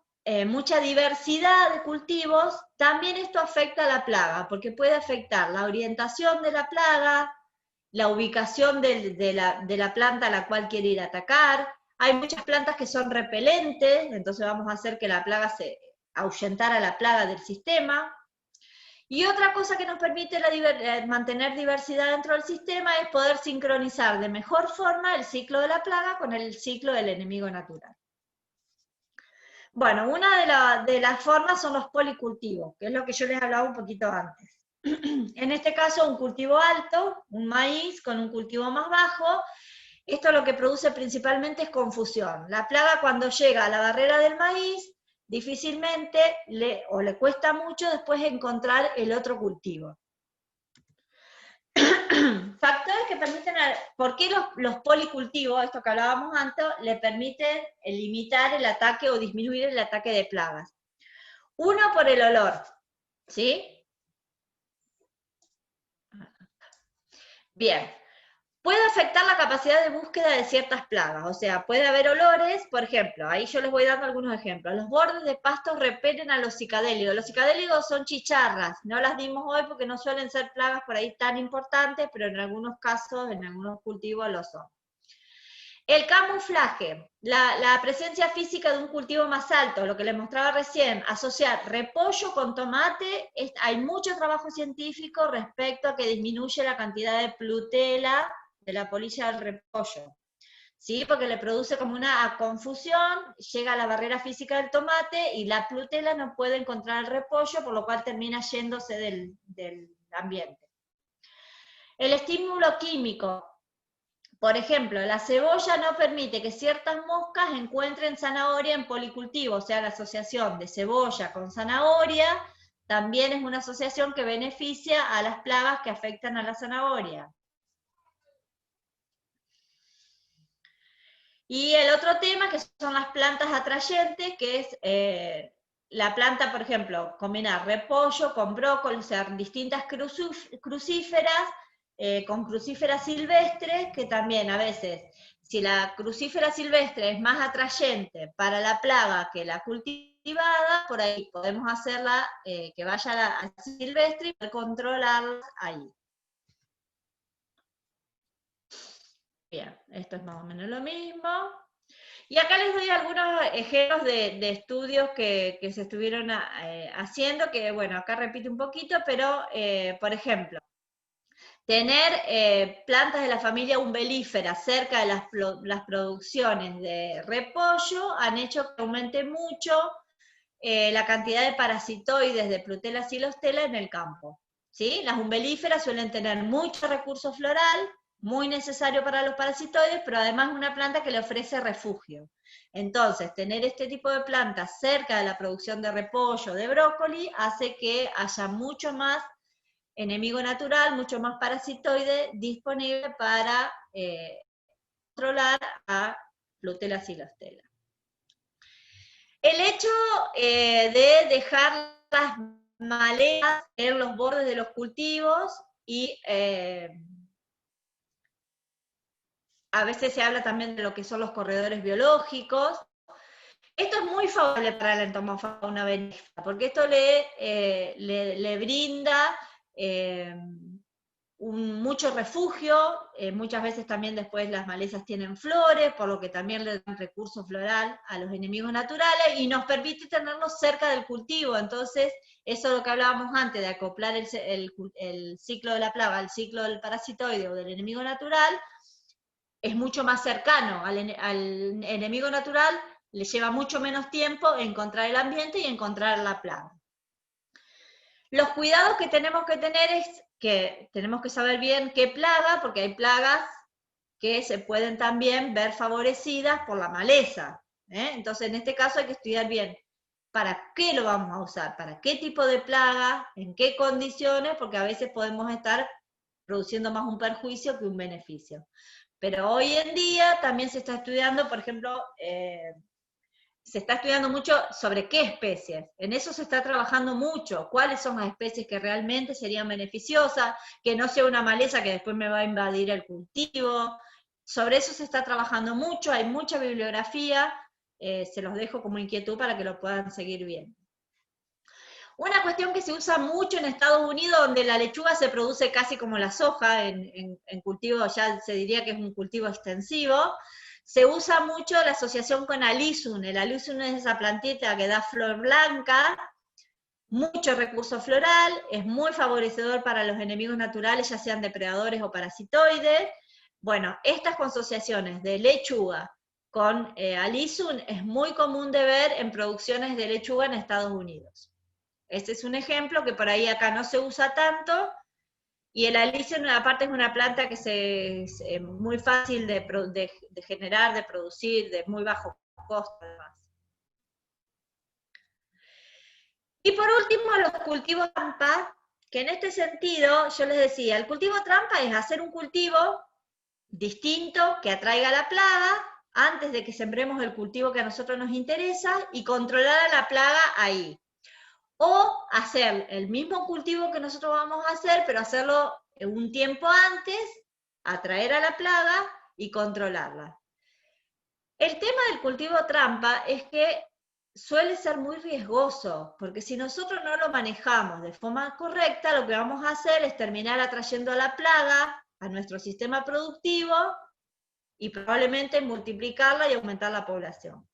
mucha diversidad de cultivos, también esto afecta a la plaga, porque puede afectar la orientación de la plaga, la ubicación de la planta a la cual quiere ir a atacar. Hay muchas plantas que son repelentes, entonces vamos a hacer que la plaga ahuyentar a la plaga del sistema. Y otra cosa que nos permite mantener diversidad dentro del sistema es poder sincronizar de mejor forma el ciclo de la plaga con el ciclo del enemigo natural. Bueno, una de las formas son los policultivos, que es lo que yo les hablaba un poquito antes. En este caso, un cultivo alto, un maíz con un cultivo más bajo. Esto lo que produce principalmente es confusión. La plaga, cuando llega a la barrera del maíz, difícilmente le cuesta mucho después encontrar el otro cultivo. Factores que permiten, ¿por qué los policultivos, esto que hablábamos antes, le permiten limitar el ataque o disminuir el ataque de plagas? Uno, por el olor, ¿sí? Bien. Puede afectar la capacidad de búsqueda de ciertas plagas, o sea, puede haber olores, por ejemplo, ahí yo les voy dando algunos ejemplos. Los bordes de pastos repelen a los cicadélidos. Los cicadélidos son chicharras, no las dimos hoy porque no suelen ser plagas por ahí tan importantes, pero en algunos casos, en algunos cultivos lo son. El camuflaje, la presencia física de un cultivo más alto, lo que les mostraba recién, asociar repollo con tomate, hay mucho trabajo científico respecto a que disminuye la cantidad de Plutela de la polilla del repollo. ¿sí? Porque le produce como una confusión, llega a la barrera física del tomate y la Plutela no puede encontrar el repollo, por lo cual termina yéndose del ambiente. El estímulo químico. Por ejemplo, la cebolla no permite que ciertas moscas encuentren zanahoria en policultivo, o sea, la asociación de cebolla con zanahoria también es una asociación que beneficia a las plagas que afectan a la zanahoria. Y el otro tema que son las plantas atrayentes, que es la planta, por ejemplo, combinar repollo con brócoli, o sea, distintas crucíferas, con crucíferas silvestres, que también a veces, si la crucífera silvestre es más atrayente para la plaga que la cultivada, por ahí podemos hacerla que vaya a silvestre y poder controlarla ahí. Bien, esto es más o menos lo mismo. Y acá les doy algunos ejemplos de estudios que se estuvieron haciendo, que bueno, acá repite un poquito, pero por ejemplo, tener plantas de la familia umbelífera cerca de las producciones de repollo han hecho que aumente mucho la cantidad de parasitoides de Plutela xylostela en el campo. ¿Sí? Las umbelíferas suelen tener mucho recurso floral, muy necesario para los parasitoides, pero además es una planta que le ofrece refugio. Entonces, tener este tipo de plantas cerca de la producción de repollo, de brócoli, hace que haya mucho más enemigo natural, mucho más parasitoide disponible para controlar a Plutela xylostela. El hecho de dejar las maletas en los bordes de los cultivos y a veces se habla también de lo que son los corredores biológicos. Esto es muy favorable para la entomofauna benéfica, porque esto le brinda mucho refugio, muchas veces también después las malezas tienen flores, por lo que también le dan recurso floral a los enemigos naturales y nos permite tenerlos cerca del cultivo. Entonces, eso es lo que hablábamos antes, de acoplar el ciclo de la plaga al ciclo del parasitoide o del enemigo natural, es mucho más cercano al enemigo natural, le lleva mucho menos tiempo encontrar el ambiente y encontrar la plaga. Los cuidados que tenemos que tener es que tenemos que saber bien qué plaga, porque hay plagas que se pueden también ver favorecidas por la maleza. Entonces, en este caso hay que estudiar bien para qué lo vamos a usar, para qué tipo de plaga, en qué condiciones, porque a veces podemos estar produciendo más un perjuicio que un beneficio. Pero hoy en día también se está estudiando, por ejemplo, se está estudiando mucho sobre qué especies. En eso se está trabajando mucho. ¿Cuáles son las especies que realmente serían beneficiosas? Que no sea una maleza que después me va a invadir el cultivo. Sobre eso se está trabajando mucho, hay mucha bibliografía. Se los dejo como inquietud para que lo puedan seguir viendo. Una cuestión que se usa mucho en Estados Unidos, donde la lechuga se produce casi como la soja, en cultivo ya se diría que es un cultivo extensivo, se usa mucho la asociación con alisum. El alisum es esa plantita que da flor blanca, mucho recurso floral, es muy favorecedor para los enemigos naturales, ya sean depredadores o parasitoides. Bueno, estas asociaciones de lechuga con alisum es muy común de ver en producciones de lechuga en Estados Unidos. Este es un ejemplo que por ahí acá no se usa tanto, y el alisum aparte es una planta que es muy fácil de generar, de producir, de muy bajo costo además. Y por último, los cultivos trampa, que en este sentido, yo les decía, el cultivo trampa es hacer un cultivo distinto que atraiga la plaga, antes de que sembremos el cultivo que a nosotros nos interesa, y controlar a la plaga ahí. O hacer el mismo cultivo que nosotros vamos a hacer, pero hacerlo un tiempo antes, atraer a la plaga y controlarla. El tema del cultivo trampa es que suele ser muy riesgoso, porque si nosotros no lo manejamos de forma correcta, lo que vamos a hacer es terminar atrayendo a la plaga a nuestro sistema productivo y probablemente multiplicarla y aumentar la población.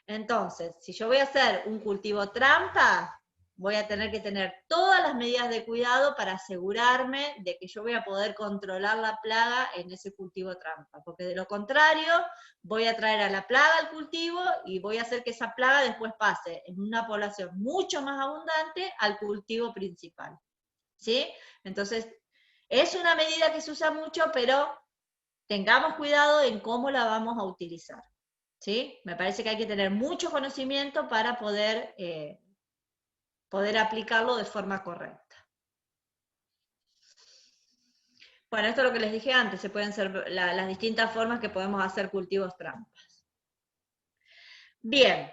Entonces, si yo voy a hacer un cultivo trampa, voy a tener que tener todas las medidas de cuidado para asegurarme de que yo voy a poder controlar la plaga en ese cultivo trampa, porque de lo contrario voy a traer a la plaga al cultivo y voy a hacer que esa plaga después pase en una población mucho más abundante al cultivo principal, ¿sí? Entonces, es una medida que se usa mucho, pero tengamos cuidado en cómo la vamos a utilizar, ¿sí? Me parece que hay que tener mucho conocimiento para poder aplicarlo de forma correcta. Bueno, esto es lo que les dije antes, se pueden ser las distintas formas que podemos hacer cultivos trampas. Bien.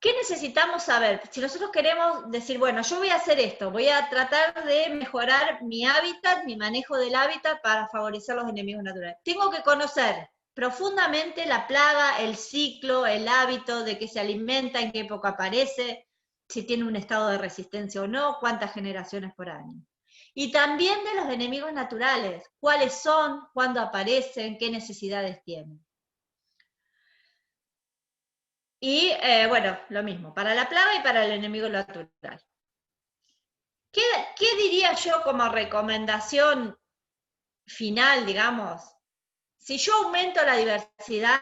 ¿Qué necesitamos saber? Si nosotros queremos decir, bueno, yo voy a hacer esto, voy a tratar de mejorar mi hábitat, mi manejo del hábitat para favorecer los enemigos naturales. Tengo que conocer profundamente la plaga, el ciclo, el hábito, de qué se alimenta, en qué época aparece, si tiene un estado de resistencia o no, cuántas generaciones por año. Y también de los enemigos naturales, cuáles son, cuándo aparecen, qué necesidades tienen. Y bueno, lo mismo, para la plaga y para el enemigo natural. ¿Qué diría yo como recomendación final, digamos? Si yo aumento la diversidad,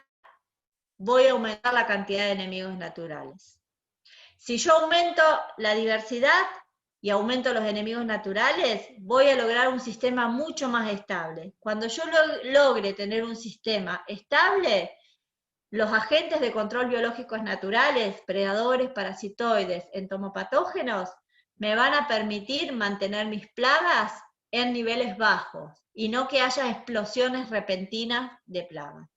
voy a aumentar la cantidad de enemigos naturales. Si yo aumento la diversidad y aumento los enemigos naturales, voy a lograr un sistema mucho más estable. Cuando yo logre tener un sistema estable, los agentes de control biológicos naturales, predadores, parasitoides, entomopatógenos, me van a permitir mantener mis plagas en niveles bajos y no que haya explosiones repentinas de plagas.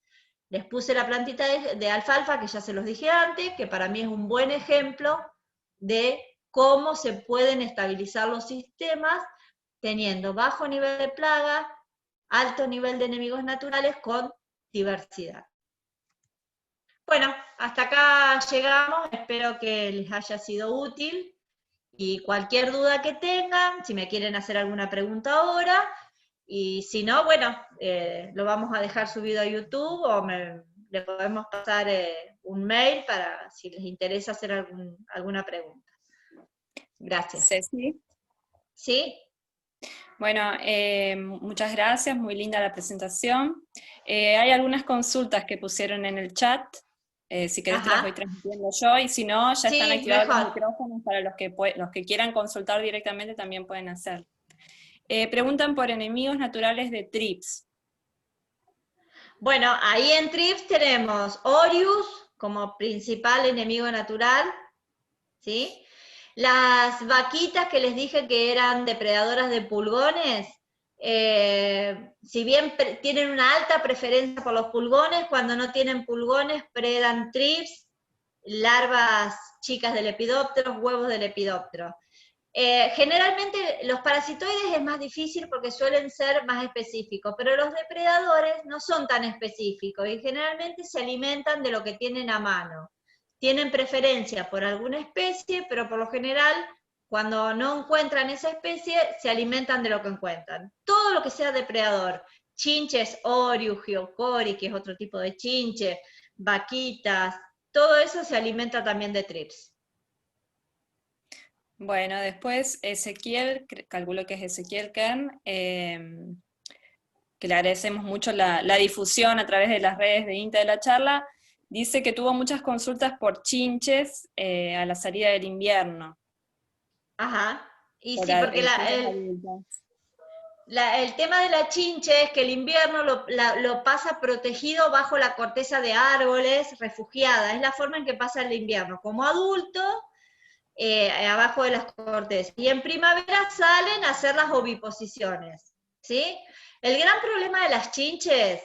Les puse la plantita de alfalfa, que ya se los dije antes, que para mí es un buen ejemplo de cómo se pueden estabilizar los sistemas teniendo bajo nivel de plaga, alto nivel de enemigos naturales con diversidad. Bueno, hasta acá llegamos, espero que les haya sido útil y cualquier duda que tengan, si me quieren hacer alguna pregunta ahora, y si no, bueno, lo vamos a dejar subido a YouTube o le podemos pasar un mail para si les interesa hacer alguna pregunta. Gracias. Ceci. ¿Sí? Bueno, muchas gracias, muy linda la presentación. Hay algunas consultas que pusieron en el chat, si querés te las voy transmitiendo yo, y si no, ya están activados los micrófonos para los que quieran consultar directamente también pueden hacer. Preguntan por enemigos naturales de trips. Bueno, ahí en trips tenemos Orius como principal enemigo natural, ¿sí? Las vaquitas que les dije que eran depredadoras de pulgones, si bien tienen una alta preferencia por los pulgones, cuando no tienen pulgones predan trips, larvas chicas de lepidópteros, huevos de lepidópteros. Generalmente los parasitoides es más difícil porque suelen ser más específicos, pero los depredadores no son tan específicos y generalmente se alimentan de lo que tienen a mano. Tienen preferencia por alguna especie, pero por lo general, cuando no encuentran esa especie, se alimentan de lo que encuentran. Todo lo que sea depredador, chinches, orius, geocori, que es otro tipo de chinche, vaquitas, todo eso se alimenta también de trips. Bueno, después Ezequiel, calculo que es Ezequiel Kern, que le agradecemos mucho la difusión a través de las redes de INTA de la charla, dice que tuvo muchas consultas por chinches a la salida del invierno. Ajá, y sí, porque el tema de la chinche es que el invierno lo pasa protegido bajo la corteza de árboles, refugiada, es la forma en que pasa el invierno, como adulto, abajo de las cortezas, y en primavera salen a hacer las oviposiciones, ¿sí? El gran problema de las chinches,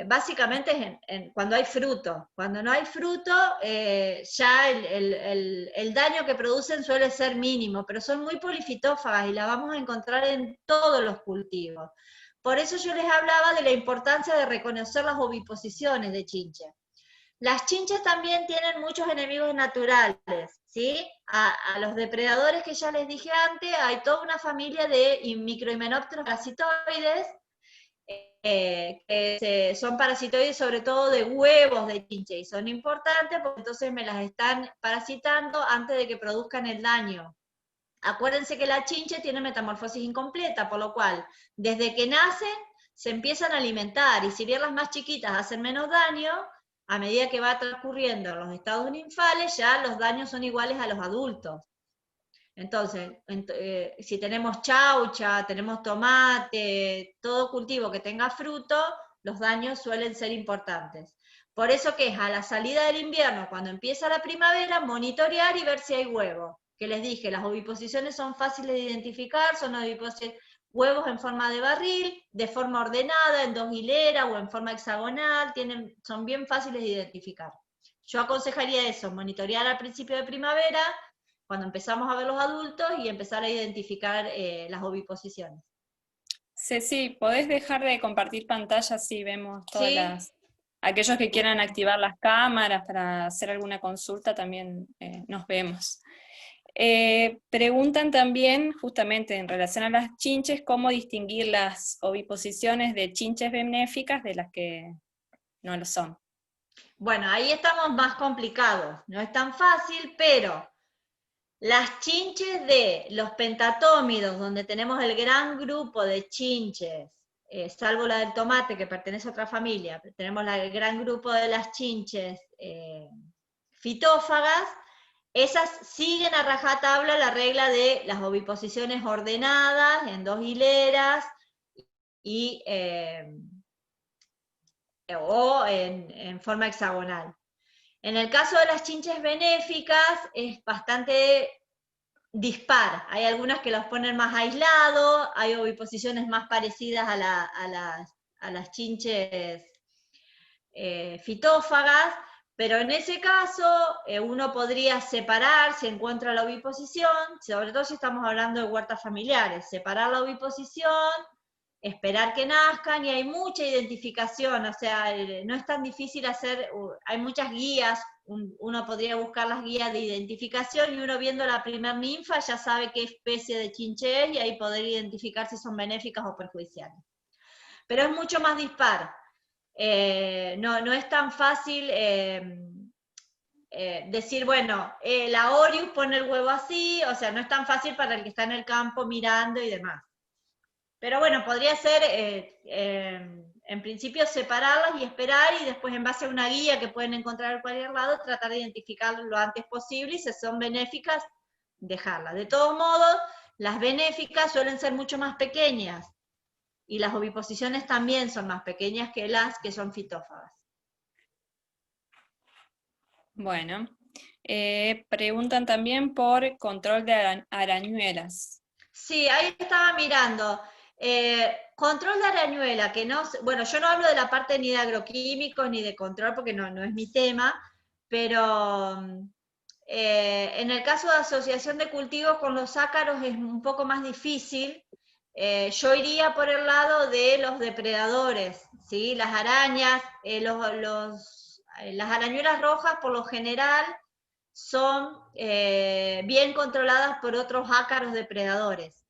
básicamente es cuando hay fruto. Cuando no hay fruto, ya el daño que producen suele ser mínimo, pero son muy polifitófagas y la vamos a encontrar en todos los cultivos. Por eso yo les hablaba de la importancia de reconocer las oviposiciones de chinche. Las chinches también tienen muchos enemigos naturales, ¿sí? A los depredadores que ya les dije antes, hay toda una familia de microhimenópteros parasitoides, que son parasitoides sobre todo de huevos de chinche, y son importantes porque entonces me las están parasitando antes de que produzcan el daño. Acuérdense que la chinche tiene metamorfosis incompleta, por lo cual, desde que nacen, se empiezan a alimentar, y si bien las más chiquitas hacen menos daño, a medida que va transcurriendo los estados ninfales, ya los daños son iguales a los adultos. Entonces, si tenemos chaucha, tenemos tomate, todo cultivo que tenga fruto, los daños suelen ser importantes. Por eso que es a la salida del invierno, cuando empieza la primavera, monitorear y ver si hay huevos. Que les dije, las oviposiciones son fáciles de identificar, son huevos en forma de barril, de forma ordenada, en 2 hileras o en forma hexagonal, son bien fáciles de identificar. Yo aconsejaría eso, monitorear al principio de primavera, cuando empezamos a ver los adultos, y empezar a identificar las oviposiciones. Ceci, ¿podés dejar de compartir pantalla si vemos todas ¿Sí? aquellos que quieran activar las cámaras para hacer alguna consulta, también nos vemos? Preguntan también, justamente en relación a las chinches, cómo distinguir las oviposiciones de chinches benéficas de las que no lo son. Bueno, ahí estamos más complicados, no es tan fácil, pero las chinches de los pentatómidos, donde tenemos el gran grupo de chinches, salvo la del tomate, que pertenece a otra familia, tenemos el gran grupo de las chinches fitófagas, esas siguen a rajatabla la regla de las oviposiciones ordenadas en 2 hileras y, o en forma hexagonal. En el caso de las chinches benéficas es bastante dispar. Hay algunas que los ponen más aislados, hay oviposiciones más parecidas a las chinches fitófagas, pero en ese caso uno podría separar, si encuentra la oviposición, sobre todo si estamos hablando de huertas familiares, separar la oviposición, esperar que nazcan, y hay mucha identificación, o sea, no es tan difícil hacer, hay muchas guías, uno podría buscar las guías de identificación, y uno viendo la primer ninfa ya sabe qué especie de chinche es, y ahí poder identificar si son benéficas o perjudiciales. Pero es mucho más dispar. No es tan fácil decir, bueno, la Orius pone el huevo así, o sea, no es tan fácil para el que está en el campo mirando y demás. Pero bueno, podría ser, en principio, separarlas y esperar, y después, en base a una guía que pueden encontrar en cualquier lado, tratar de identificarlas lo antes posible, y si son benéficas, dejarlas. De todos modos, las benéficas suelen ser mucho más pequeñas, y las oviposiciones también son más pequeñas que las que son fitófagas. Bueno, preguntan también por control de arañuelas. Sí, ahí estaba mirando. Control de arañuela, que no, bueno, yo no hablo de la parte ni de agroquímicos ni de control porque no es mi tema, pero en el caso de asociación de cultivos con los ácaros es un poco más difícil. Yo iría por el lado de los depredadores, ¿sí? Las arañas, las arañuelas rojas por lo general son bien controladas por otros ácaros depredadores,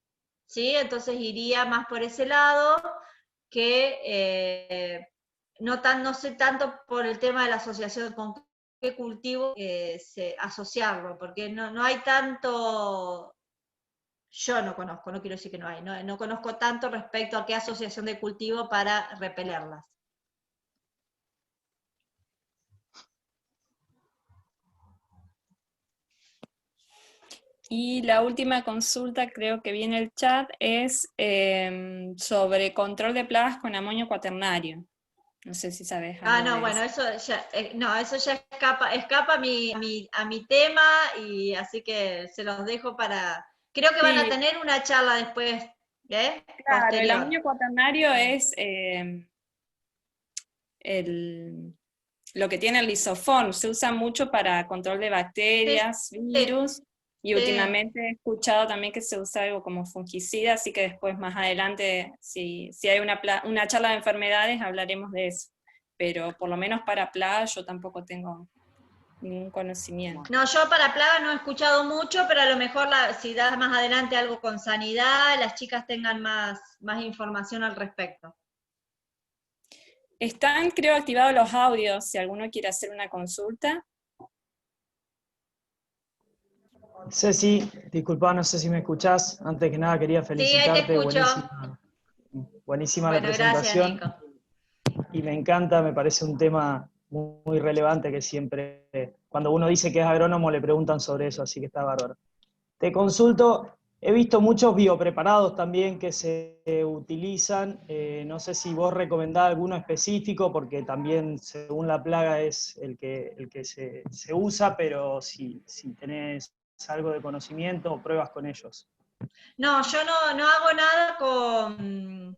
¿sí? Entonces iría más por ese lado, que no sé tanto por el tema de la asociación con qué cultivo asociarlo, porque no hay tanto, yo no conozco, no quiero decir que no hay, no conozco tanto respecto a qué asociación de cultivo para repelerlas. Y la última consulta, creo que viene el chat, es sobre control de plagas con amonio cuaternario. No sé si sabes algo No, de bueno, eso. eso ya escapa a mi tema, y así que se los dejo para... Creo que van a Sí, tener una charla después, claro, el posterior. amonio cuaternario es lo que tiene el lisofón, se usa mucho para control de Sí, bacterias, sí, virus, y sí. últimamente he escuchado también que se usa algo como fungicida, así que después más adelante, si hay una charla de enfermedades, hablaremos de eso. Pero por lo menos para plagas yo tampoco tengo ningún conocimiento. No, yo para plaga no he escuchado mucho, pero a lo mejor si das más adelante algo con sanidad, las chicas tengan más información al respecto. Están, creo, activados los audios, si alguno quiere hacer una consulta. Ceci, disculpa, no sé si me escuchás. Antes que nada quería Sí, ahí te felicitarte, escucho. buenísima la Bueno, gracias, presentación. Nico. Y me encanta, me parece un tema muy relevante que siempre, cuando uno dice que es agrónomo, le preguntan sobre eso, así que está bárbaro. Te consulto, he visto muchos biopreparados también que se utilizan, no sé si vos recomendás alguno específico, porque también según la plaga es el que se usa, pero si tenés algo de conocimiento o pruebas con ellos. No, yo no hago nada con...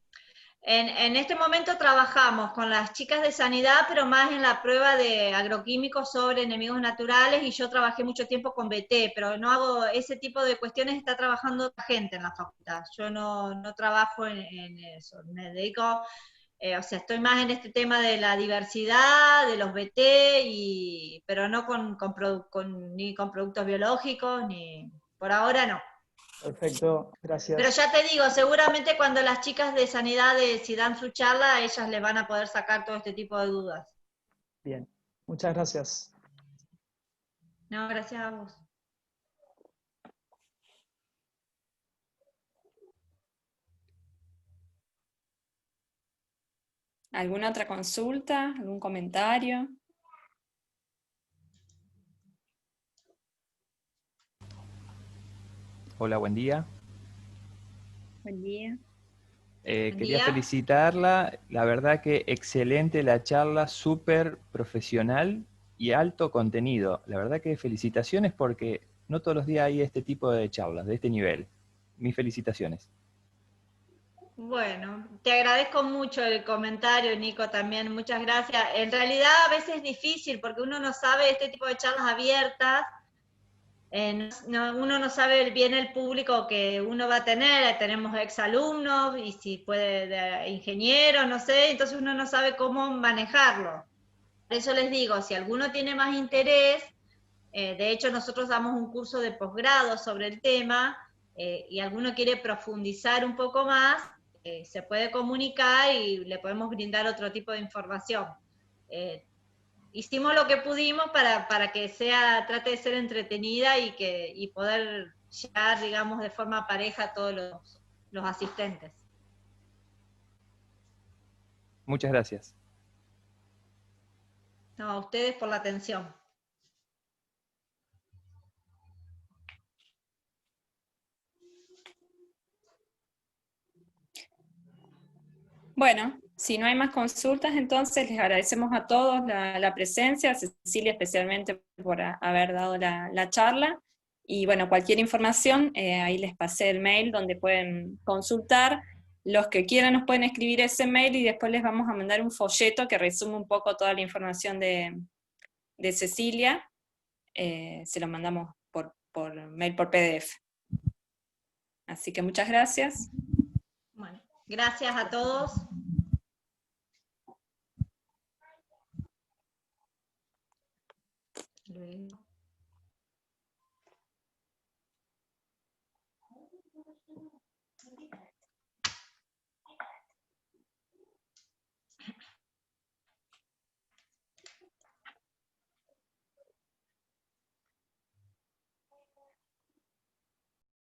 En este momento trabajamos con las chicas de sanidad, pero más en la prueba de agroquímicos sobre enemigos naturales, y yo trabajé mucho tiempo con BT, pero no hago ese tipo de cuestiones, está trabajando otra gente en la facultad. Yo no trabajo en eso, me dedico, o sea, estoy más en este tema de la diversidad, de los BT, pero no ni con productos biológicos, ni por ahora no. Perfecto, Pero gracias. ya te digo, seguramente cuando las chicas de sanidad si dan su charla, ellas le van a poder sacar todo este tipo de dudas. Bien, muchas gracias. No, gracias a vos. ¿Alguna otra consulta? ¿Algún comentario? Hola, buen día. Buen día. Buen Quería día. felicitarla, la verdad que excelente la charla, súper profesional y alto contenido. La verdad que felicitaciones porque no todos los días hay este tipo de charlas, de este nivel. Mis felicitaciones. Bueno, te agradezco mucho el comentario, Nico, también, muchas gracias. En realidad a veces es difícil porque uno no sabe este tipo de charlas abiertas, uno no sabe bien el público que uno va a tener, tenemos exalumnos y si puede de ingenieros, no sé, entonces uno no sabe cómo manejarlo. Por eso les digo, si alguno tiene más interés, de hecho nosotros damos un curso de posgrado sobre el tema, y alguno quiere profundizar un poco más, se puede comunicar y le podemos brindar otro tipo de información. Hicimos lo que pudimos para que trate de ser entretenida y poder llegar, digamos, de forma pareja a todos los asistentes. Muchas gracias. No, a ustedes por la atención. Bueno, si no hay más consultas, entonces les agradecemos a todos la presencia, a Cecilia especialmente por haber dado la charla. Y bueno, cualquier información, ahí les pasé el mail donde pueden consultar. Los que quieran nos pueden escribir ese mail y después les vamos a mandar un folleto que resume un poco toda la información de Cecilia. Se lo mandamos por mail, por PDF. Así que muchas gracias. Bueno, gracias a todos. Luego.